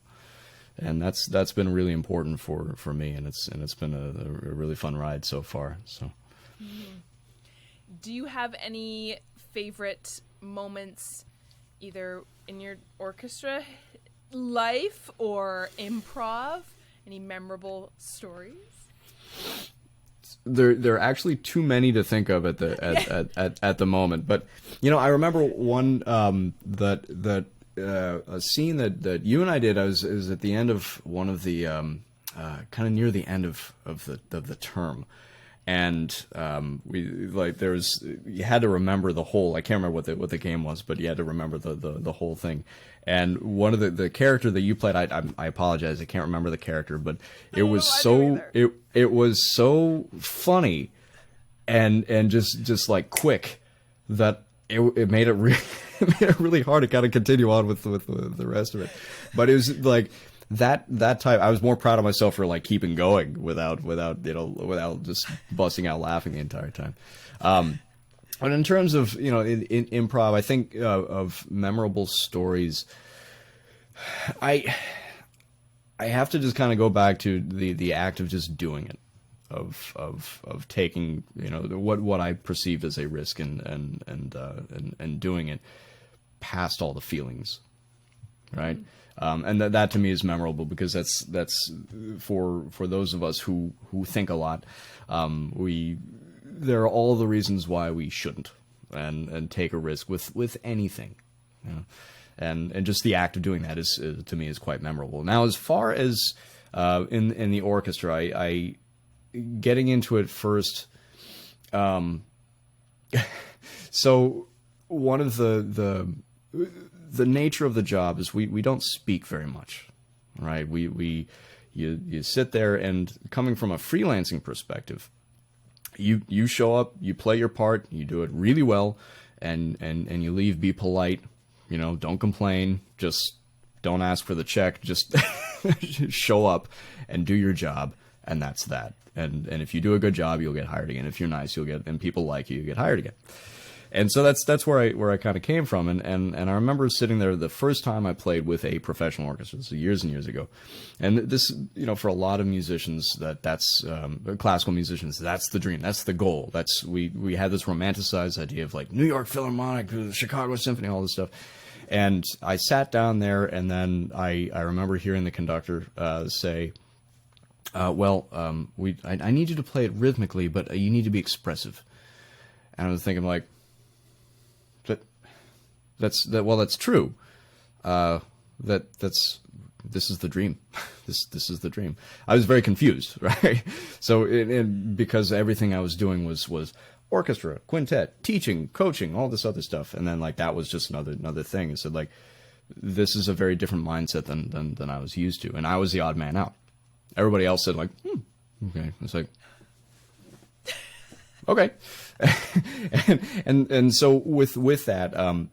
and that's been really important for me, and it's been a really fun ride so far. So, do you have any favorite moments, either in your orchestra life or improv? Any memorable stories? There are actually too many to think of at the moment, but I remember one that a scene that you and I did. It was at the end of one of the kind of near the end of the term, and you had to remember the whole. I can't remember what the game was, but you had to remember the whole thing. And one of the character that you played, I apologize, I can't remember the character, but it was it was so funny and just like quick that it made it really hard to kind of continue on with the rest of it. But it was like that type. I was more proud of myself for like keeping going without just busting out laughing the entire time. But in terms of, in improv, I think of memorable stories, I have to just kind of go back to the act of just doing it, of taking, what I perceived as a risk and doing it past all the feelings, right? And that to me is memorable, because that's for those of us who think a lot, there are all the reasons why we shouldn't and take a risk with anything, and just the act of doing that is to me is quite memorable. Now, as far as in the orchestra, I getting into it first. So one of the nature of the job is we don't speak very much, right? You sit there, and coming from a freelancing perspective, you show up, you play your part, you do it really well, and you leave. Be polite, don't complain, just don't ask for the check, just show up and do your job, and that's that. And if you do a good job, you'll get hired again. If you're nice, and people like you get hired again. And so that's where I kind of came from, and I remember sitting there the first time I played with a professional orchestra. This was years and years ago, and this, for a lot of musicians, that's classical musicians, that's the dream, that's the goal. We had this romanticized idea of like New York Philharmonic, Chicago Symphony, all this stuff. And I sat down there, and then I remember hearing the conductor say, I need you to play it rhythmically, but you need to be expressive. And I was thinking like, that's true. This is the dream. This is the dream. I was very confused, right? So because everything I was doing was orchestra, quintet, teaching, coaching, all this other stuff, and then like that was just another thing. So like, this is a very different mindset than I was used to, and I was the odd man out. Everybody else said like, okay. It's like, okay, and so with that,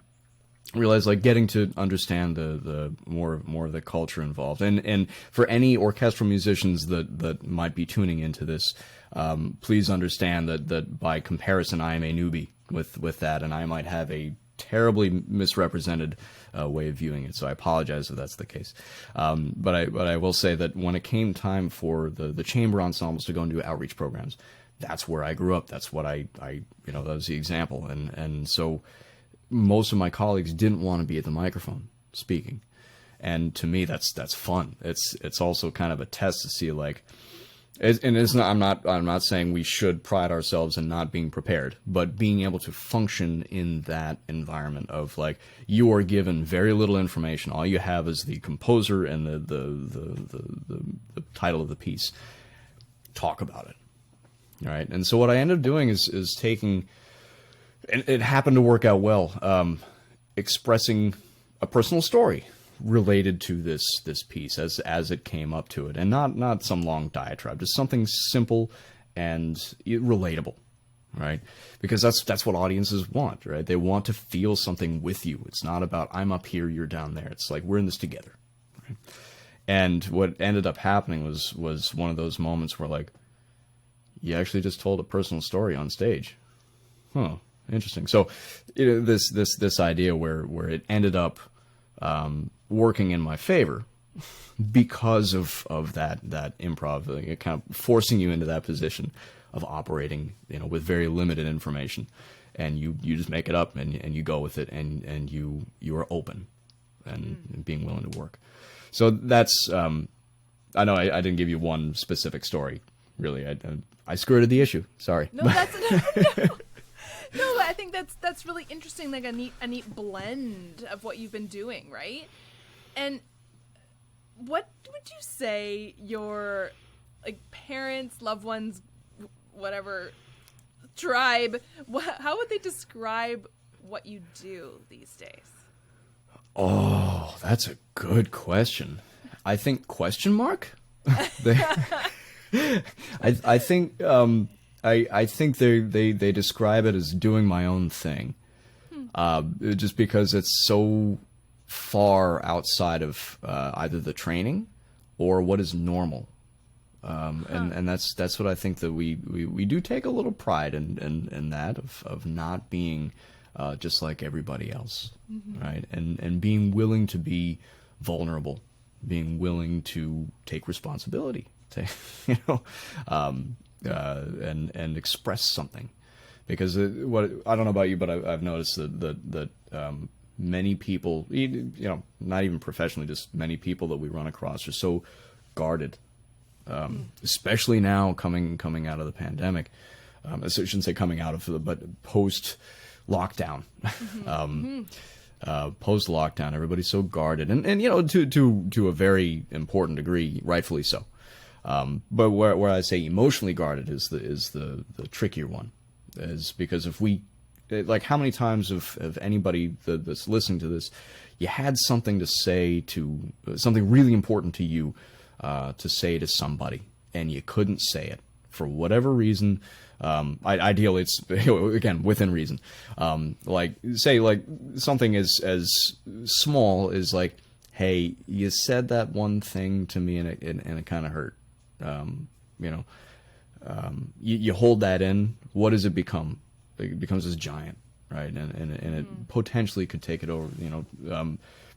realize like getting to understand the more of the culture involved, and for any orchestral musicians that might be tuning into this, please understand that by comparison, I am a newbie with that, and I might have a terribly misrepresented way of viewing it. So I apologize if that's the case. But I will say that when it came time for the chamber ensembles to go and do outreach programs, that's where I grew up. That's what I that was the example, and so most of my colleagues didn't want to be at the microphone speaking, and to me that's fun. It's also kind of a test to see like, And it's not. I'm not saying we should pride ourselves in not being prepared, but being able to function in that environment of like you are given very little information. All you have is the composer and the title of the piece. Talk about it, all right? And so what I ended up doing is taking. And it happened to work out well. Expressing a personal story related to this piece as it came up to it, and not some long diatribe, just something simple and relatable, right? Because that's what audiences want, right? They want to feel something with you. It's not about I'm up here, you're down there. It's like we're in this together, right? And what ended up happening was one of those moments where like you actually just told a personal story on stage. Huh, interesting. So this idea where it ended up working in my favor because of that improv, like, kind of forcing you into that position of operating, with very limited information, and you just make it up and you go with it, and you are open and being willing to work. So that's I know I didn't give you one specific story, really. I skirted the issue. Sorry. No, no. No, I think that's really interesting, like a neat blend of what you've been doing, right? And what would you say your parents, loved ones, whatever tribe, how would they describe what you do these days? Oh, that's a good question. I think question mark? I think I think they describe it as doing my own thing, just because it's so far outside of either the training or what is normal, and that's what I think that we do take a little pride in that of not being just like everybody else, right? And being willing to be vulnerable, being willing to take responsibility, and express something, because what I don't know about you, but I've noticed that many people, not even professionally, just many people that we run across are so guarded, especially now coming out of the pandemic. I shouldn't say coming out of but post lockdown. Post lockdown, everybody's so guarded, and to a very important degree, rightfully so. But where I say emotionally guarded is the trickier one, is because if we, like, how many times have anybody that's listening to this, you had something to say to something really important to you, to say to somebody, and you couldn't say it for whatever reason. Ideally, it's again within reason. Like say like something as small as like, hey, you said that one thing to me and it kind of hurt. You hold that in. What does it become? It becomes this giant, right? And it potentially could take it over.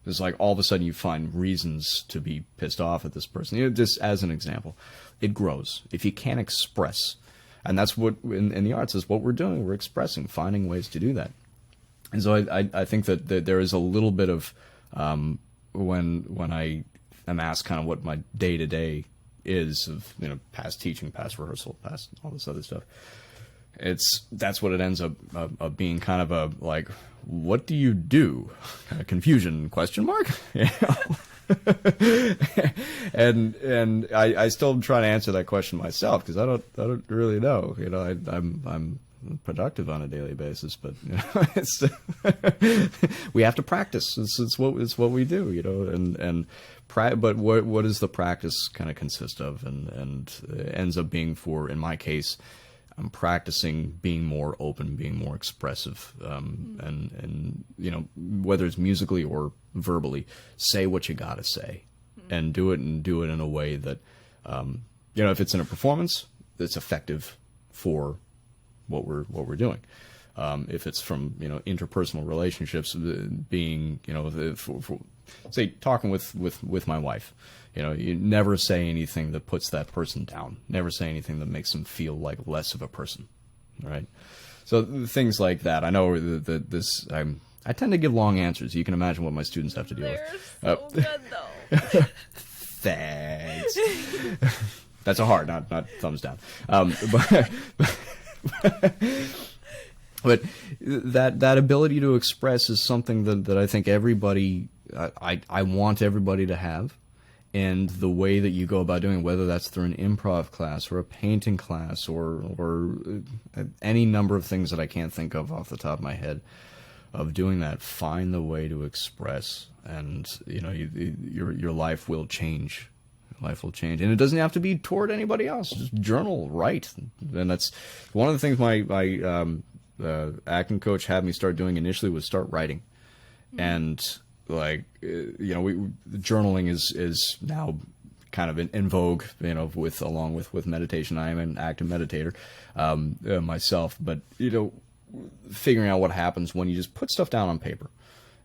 It's like all of a sudden you find reasons to be pissed off at this person. Just as an example, it grows if you can't express, and that's what in the arts is what we're doing. We're expressing, finding ways to do that. And so I think that there is a little bit of when I am asked kind of what my day to day is of past teaching, past rehearsal, past all this other stuff. That's what it ends up being, kind of a like, what do you do? Kind of confusion, question mark. and I still try to answer that question myself, because I don't really know. I'm productive on a daily basis, but it's we have to practice. It's what we do, but what does the practice kind of consist of? And it ends up being, in my case, I'm practicing being more open, being more expressive, and whether it's musically or verbally, say what you gotta say, and do it in a way that if it's in a performance, that's effective for what we're doing. If it's from interpersonal relationships, being for say talking with my wife, you never say anything that puts that person down. Never say anything that makes them feel like less of a person, right? So things like that. I know that I tend to give long answers. You can imagine what my students have to deal with. They're so good though. Thanks. That's a heart, not thumbs down. But that ability to express is something that I think everybody, I want everybody to have. And the way that you go about doing it, whether that's through an improv class or a painting class or any number of things that I can't think of off the top of my head, of doing that, find the way to express, and your life will change. Life will change, and it doesn't have to be toward anybody else. Just journal, write, and that's one of the things my acting coach had me start doing initially was start writing, and journaling is now kind of in vogue, along with meditation. I am an active meditator myself, but figuring out what happens when you just put stuff down on paper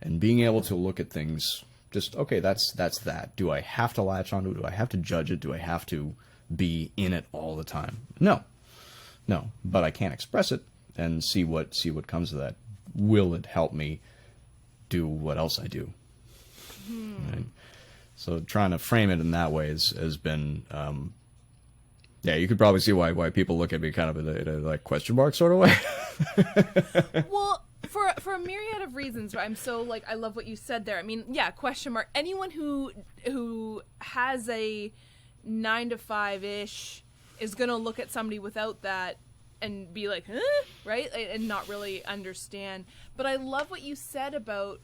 and being able to look at things. Just, okay, that's that. Do I have to latch onto it? Do I have to judge it? Do I have to be in it all the time? No, but I can express it and see what comes of that. Will it help me do what else I do? Right? So trying to frame it in that way has been, you could probably see why people look at me kind of in a like question mark sort of way. Well, for a myriad of reasons, I'm so I love what you said there. I mean, question mark. Anyone who has a 9 to 5-ish is gonna look at somebody without that and be like, huh? Right? And not really understand. But I love what you said about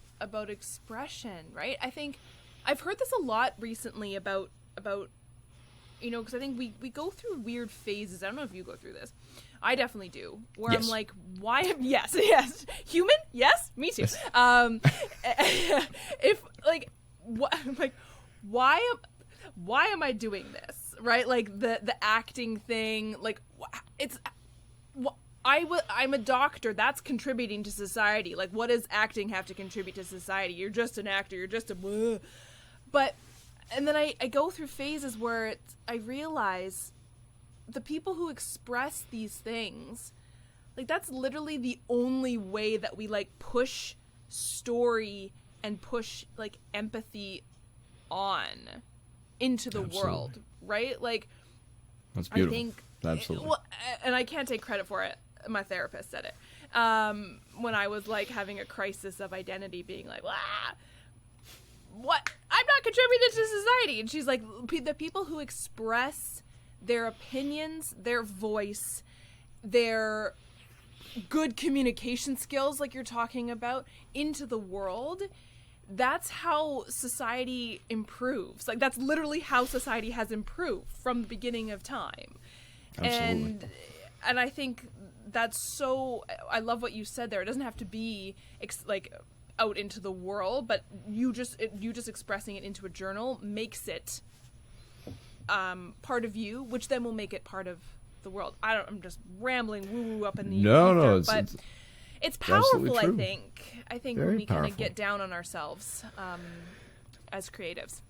expression, right? I think I've heard this a lot recently about because I think we go through weird phases. I don't know if you go through this. I definitely do. Where yes. I'm like, why? Yes. Human? Yes. Me too. Yes. If why am I doing this? Right? Like the acting thing. Like I'm a doctor. That's contributing to society. Like, what does acting have to contribute to society? You're just an actor. You're just a. But, and then I go through phases where I realize the people who express these things, that's literally the only way that we push story and push empathy on into the Absolutely. world, right? That's beautiful. I think, absolutely. Well, and I can't take credit for it. My therapist said it when I was having a crisis of identity, being like, what? I'm not contributing to society. And she's like, the people who express their opinions, their voice, their good communication skills, like you're talking about, into the world, that's how society improves. That's literally how society has improved from the beginning of time. Absolutely. And I think that's so, I love what you said there. It doesn't have to be out into the world, but you just expressing it into a journal makes it part of you, which then will make it part of the world. I'm just rambling woo up in the ether, but it's powerful. I think Very when we kind of powerful. get down on ourselves as creatives.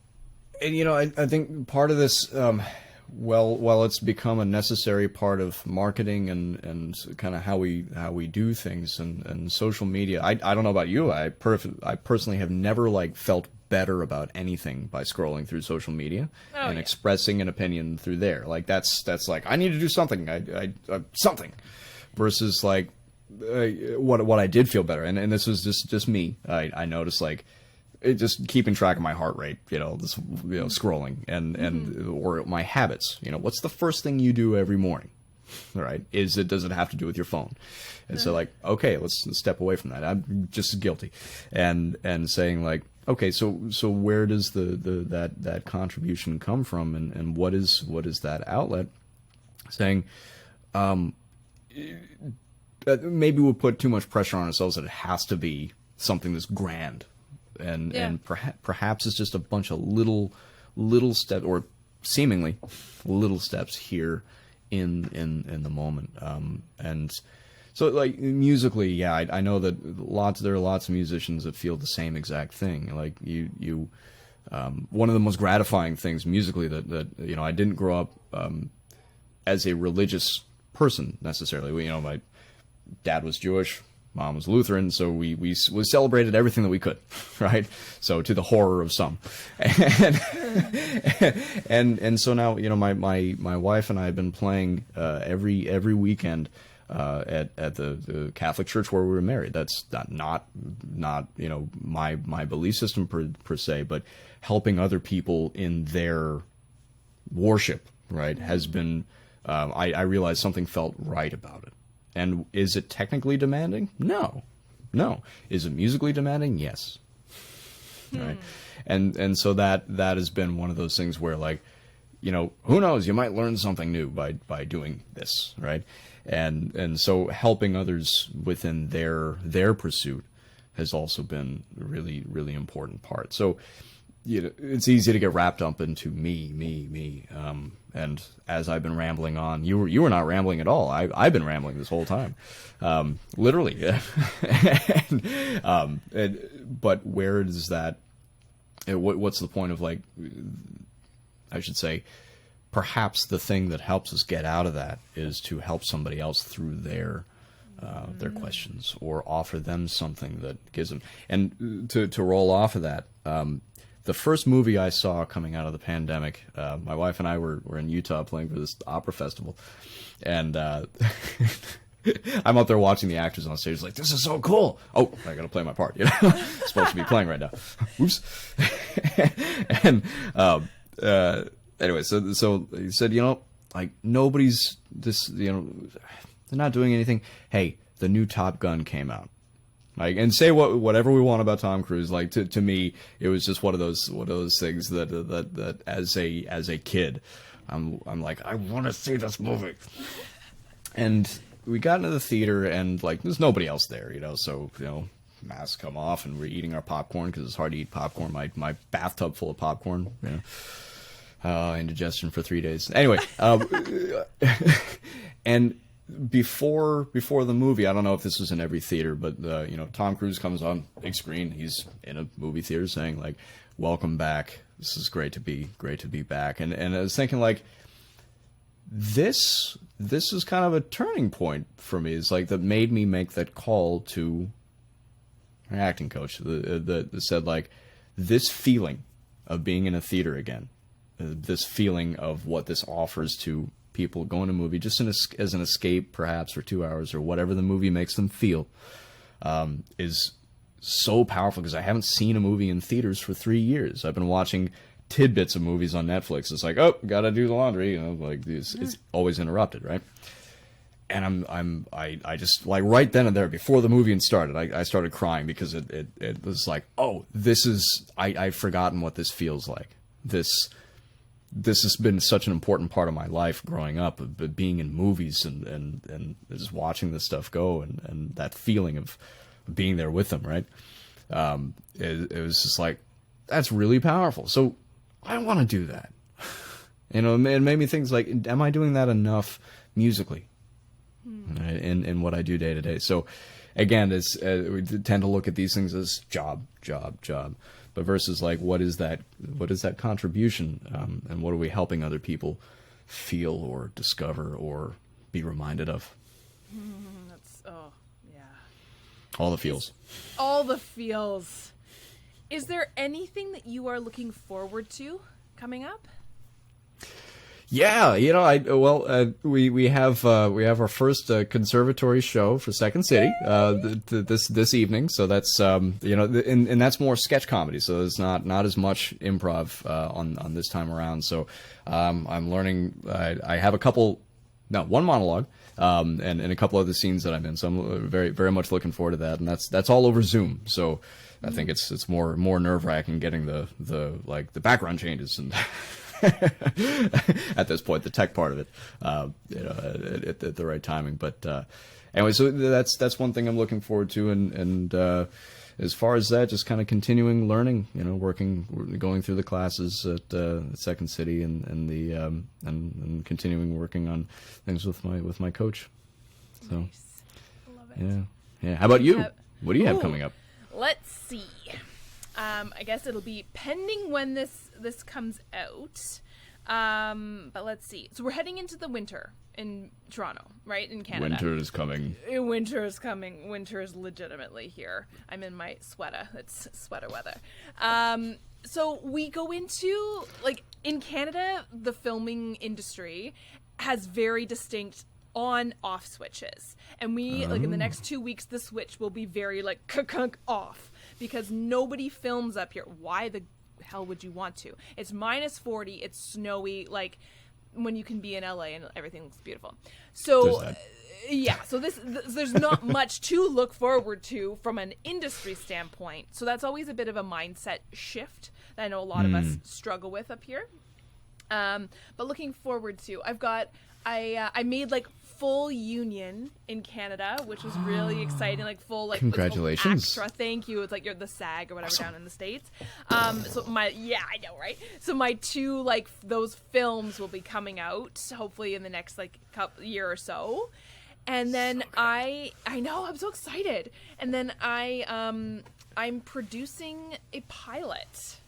And I think part of this, while it's become a necessary part of marketing and kind of how we do things and social media, I don't know about you, I personally have never felt better about anything by scrolling through social media and expressing an opinion through there. That's I need to do something, I something, versus what I did feel better, and this was just me. I noticed it just keeping track of my heart rate, scrolling and or my habits. What's the first thing you do every morning? All right. Does it have to do with your phone? And so okay, let's step away from that. I'm just as guilty. And saying okay, so where does that contribution come from, and what is that outlet? Saying, maybe we'll put too much pressure on ourselves that it has to be something that's grand. And perhaps it's just a bunch of little steps, or seemingly little steps here in the moment. And so musically, I know that there are lots of musicians that feel the same exact thing. One of the most gratifying things musically that I didn't grow up as a religious person necessarily. My dad was Jewish. Mom was Lutheran, so we celebrated everything that we could, right? So to the horror of some, and so now, you know, my wife and I have been playing every weekend at the Catholic church where we were married. That's not you know, my belief system per se, but helping other people in their worship, right, has been. I realized something felt right about it. And is it technically demanding? No. Is it musically demanding? Yes. Right. And so that has been one of those things where, like, you know, who knows, you might learn something new by doing this, right? And so helping others within their pursuit has also been a really, really important part. So, you know, it's easy to get wrapped up into me. And as I've been rambling on, you were not rambling at all. I've been rambling this whole time, literally. But where does that? What's the point of, like? I should say, perhaps the thing that helps us get out of that is to help somebody else through their questions, or offer them something that gives them. And to roll off of that. The first movie I saw coming out of the pandemic, my wife and I were in Utah playing for this opera festival, and I'm up there watching the actors on stage, like, this is so cool. Oh, I gotta play my part, you know, supposed to be playing right now. Oops. And anyway, so he said, you know, like, nobody's this, you know, they're not doing anything. Hey, the new Top Gun came out. Like, and say whatever we want about Tom Cruise, like, to me, it was just one of those things that as a kid, I'm like, I want to see this movie. And we got into the theater, and, like, there's nobody else there, you know, so, you know, masks come off, and we're eating our popcorn because it's hard to eat popcorn. My bathtub full of popcorn, you know, indigestion for 3 days. Anyway, and before the movie, I don't know if this was in every theater, but you know, Tom Cruise comes on big screen. He's in a movie theater saying, like, "Welcome back. This is great to be back." And I was thinking, like, this is kind of a turning point for me. It's like that made me make that call to an acting coach that said, like, this feeling of being in a theater again, this feeling of what this offers to people going to a movie just as an escape, perhaps for 2 hours or whatever the movie makes them feel, is so powerful, because I haven't seen a movie in theaters for 3 years. I've been watching tidbits of movies on Netflix. It's like, oh, gotta do the laundry, you know, like it's always interrupted, right? And I just, like, right then and there, before the movie even started, I started crying, because it was like, oh, this is, I've forgotten what this feels like. This has been such an important part of my life growing up, of being in movies and just watching this stuff go, and that feeling of being there with them, right? It was just like, that's really powerful. So I want to do that. You know, it made me think, like, am I doing that enough musically in what I do day to day? So again, it's we tend to look at these things as job. But versus, like, what is that contribution, and what are we helping other people feel or discover or be reminded of? All the feels. All the feels. Is there anything that you are looking forward to coming up? Yeah, you know, we have our first conservatory show for Second City this evening. So that's you know, and that's more sketch comedy. So it's not as much improv on this time around. So I'm learning. I have one monologue. And a couple other scenes that I'm in, so I'm very, very much looking forward to that, and that's all over Zoom. So I think it's more nerve-wracking getting the background changes and at this point, the tech part of it, you know, at the right timing. But anyway, so that's one thing I'm looking forward to, and as far as that, just kind of continuing learning, you know, going through the classes at Second City, and continuing working on things with my coach. So, Nice. I love it. Yeah. How about you? What do you have coming up? Let's see. I guess it'll be pending when this comes out. But let's see. So we're heading into the winter in Toronto, right? In Canada. Winter is coming. Winter is coming. Winter is legitimately here. I'm in my sweater. It's sweater weather. So we go into, like, in Canada, the filming industry has very distinct on-off switches. And we, like, in the next 2 weeks, the switch will be very, like, off. Because nobody films up here. Why the hell would you want to? It's -40, it's snowy, like, when you can be in LA and everything looks beautiful. So yeah, so there's not much to look forward to from an industry standpoint. So that's always a bit of a mindset shift that I know a lot of us struggle with up here. But looking forward to, I made, like, full union in Canada, which was really exciting. Like, full, like, congratulations. Extra. Thank you. It's like you're the SAG or whatever down in the States. So I know, right? So my 2, like, those films will be coming out hopefully in the next, like, year or so. And then I know, I'm so excited. And then I'm producing a pilot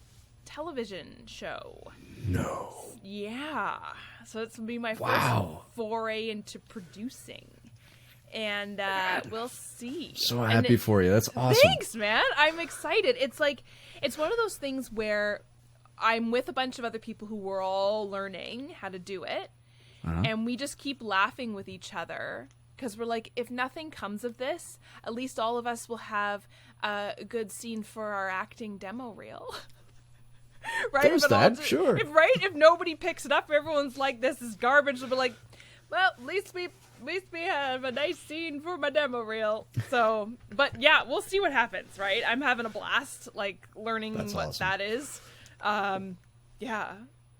television show. No. Yeah. So it's going to be my first foray into producing. And we'll see. So happy for you. That's awesome. Thanks, man. I'm excited. It's like, it's one of those things where I'm with a bunch of other people who were all learning how to do it. And we just keep laughing with each other. Because we're like, if nothing comes of this, at least all of us will have a good scene for our acting demo reel. Right? There's that, sure. If nobody picks it up, everyone's like, this is garbage. They'll be like, well, at least we have a nice scene for my demo reel. So, but yeah, we'll see what happens, right? I'm having a blast, like, learning what that is. Yeah.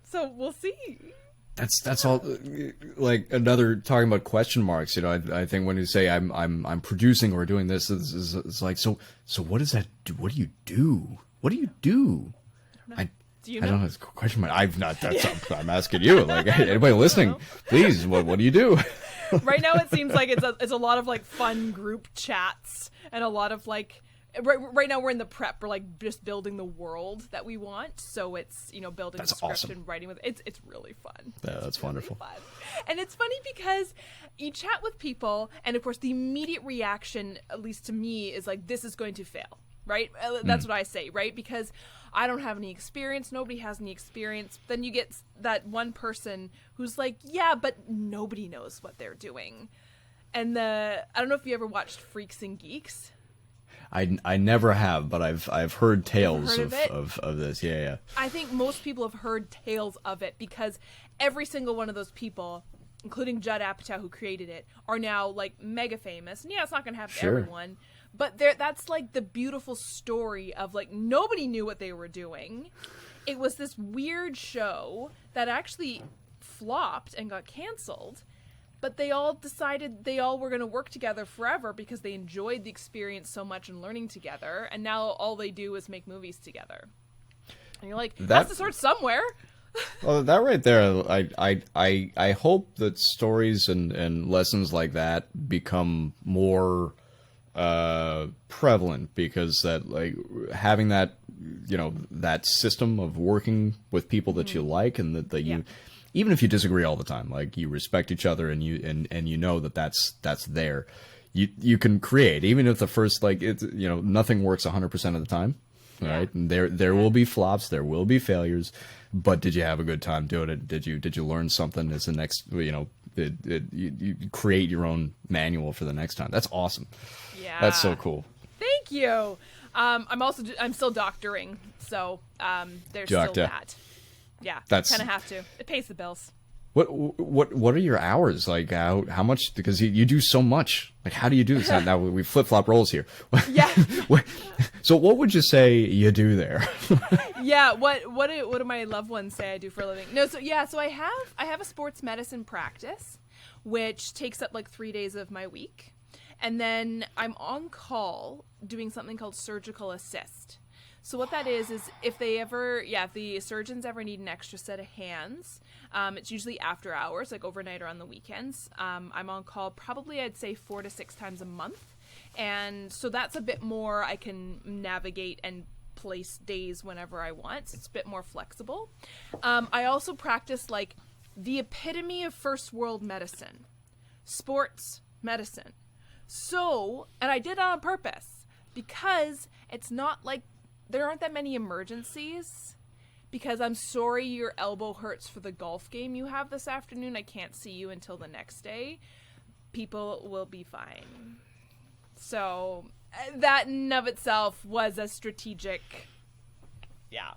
So we'll see. That's all, like, another talking about question marks. You know, I think when you say I'm producing or doing this, it's like, so what does that do? What do you do? What do you do? Do you I know? don't know. It's a question mark. I've not. I'm asking you. Like, anybody listening, please. What do you do? Right now, it seems like it's a lot of, like, fun group chats and a lot of, like. Right now we're in the prep. We're, like, just building the world that we want. So it's, you know, building the script and writing with it. It's really fun. Yeah, that's wonderful. Really fun. And it's funny because you chat with people, and of course the immediate reaction, at least to me, is like, this is going to fail. Right? That's what I say, right? Because I don't have any experience. Nobody has any experience. Then you get that one person who's like, yeah, but nobody knows what they're doing. And I don't know if you ever watched Freaks and Geeks. I never have, but I've heard tales of this. Yeah. I think most people have heard tales of it because every single one of those people, including Judd Apatow, who created it, are now, like, mega famous. And yeah, it's not going to happen to everyone. But that's, like, the beautiful story of, like, nobody knew what they were doing. It was this weird show that actually flopped and got canceled. But they all decided they all were going to work together forever because they enjoyed the experience so much and learning together. And now all they do is make movies together. And you're like, that's to start somewhere. Well, that right there, I hope that stories and lessons like that become more prevalent, because that, like, having that, you know, that system of working with people that you like, and that you, even if you disagree all the time, like, you respect each other, and you know that's there, you can create, even if the first, like, it's, you know, nothing works 100% of the time, right? And there will be flops, there will be failures, but did you have a good time doing it? Did you learn something? As the next, you know, you create your own manual for the next time. That's awesome. Yeah, that's so cool. Thank you. I'm still doctoring, so there's still that. Yeah, kind of have to. It pays the bills. What are your hours like? How much? Because you do so much. Like, how do you do this? Now we flip flop roles here. Yeah. So what would you say you do there? Yeah. What do my loved ones say I do for a living? No. So I have a sports medicine practice, which takes up like 3 days of my week, and then I'm on call doing something called surgical assist. So what that is if the surgeons ever need an extra set of hands, it's usually after hours, like overnight or on the weekends. I'm on call probably, I'd say, 4 to 6 times a month. And so that's a bit more I can navigate and place days whenever I want. It's a bit more flexible. I also practice like the epitome of first world medicine, sports medicine. So, and I did it on purpose because it's not like there aren't that many emergencies. Because I'm sorry your elbow hurts for the golf game you have this afternoon. I can't see you until the next day. People will be fine. So that in of itself was a strategic, yeah.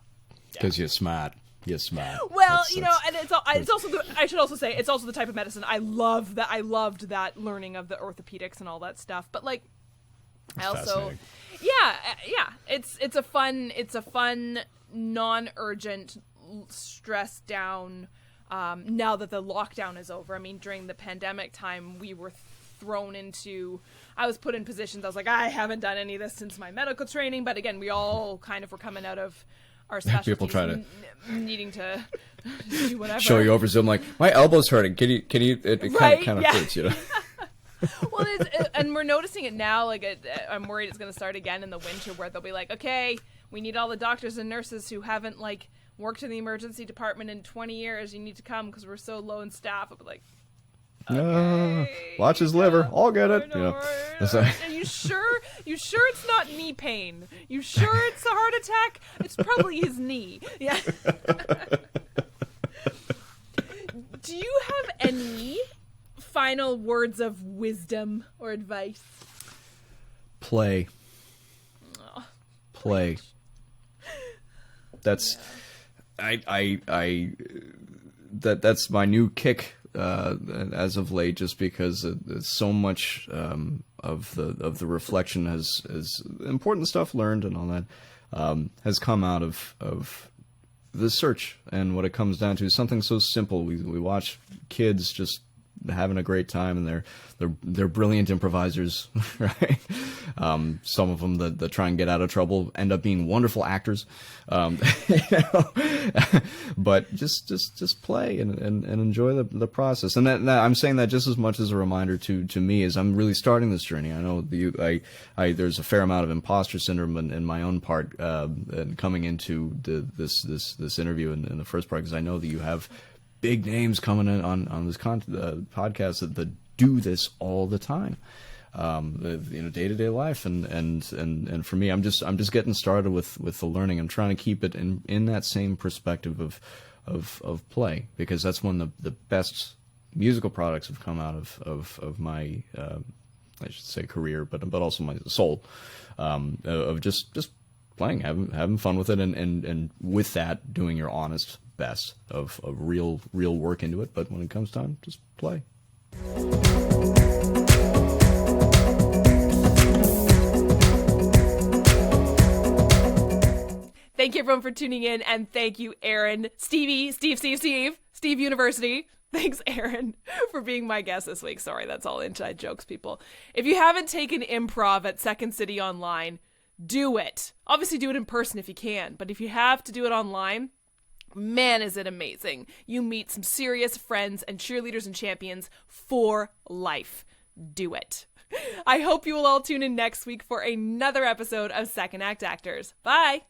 Because you're smart. You're smart. Well, and it's also I should also say it's also the type of medicine I love. That I loved that learning of the orthopedics and all that stuff. But like, I also, yeah, it's a fun, non-urgent, stressed down. Now that the lockdown is over, I mean, during the pandemic time, we were thrown into. I was put in positions. I was like, I haven't done any of this since my medical training. But again, we all kind of were coming out of our specialties, people try to needing to do whatever. Show you over Zoom, like my elbow's hurting. Can you? It right? kind of Yeah. hurts, you know. Well, and we're noticing it now. Like, I'm worried it's going to start again in the winter, where they'll be like, okay, we need all the doctors and nurses who haven't like worked in the emergency department in 20 years. You need to come because we're so low in staff. I'll be like, okay, watch his liver. I'll get it. You know. Are you sure? You sure it's not knee pain? You sure it's a heart attack? It's probably his knee. Yeah. Do you have any final words of wisdom or advice? Play. Oh, Play. That's that's my new kick as of late, just because so much of the reflection has important stuff learned and all that has come out of the search, and what it comes down to is something so simple. We watch kids just having a great time, and they're brilliant improvisers, right? Some of them that try and get out of trouble end up being wonderful actors, but just play and enjoy the process. And that I'm saying that just as much as a reminder to me as I'm really starting this journey. I know there's a fair amount of imposter syndrome in my own part, and coming into this interview in the first part, because I know that you have big names coming in on this podcast that do this all the time, day-to-day life, and for me, I'm just getting started with the learning. I'm trying to keep it in that same perspective of play, because that's when the best musical products have come out of my I should say career, but also my soul, of just playing, having fun with it, and with that doing your honest best of real work into it. But when it comes time, just play. Thank you everyone for tuning in, and thank you Aaron, Steve University. Thanks Aaron for being my guest this week. Sorry, that's all inside jokes, people. If you haven't taken improv at Second City Online, do it. Obviously do it in person if you can, but if you have to do it online, man, is it amazing. You meet some serious friends and cheerleaders and champions for life. Do it. I hope you will all tune in next week for another episode of Second Act Actors. Bye!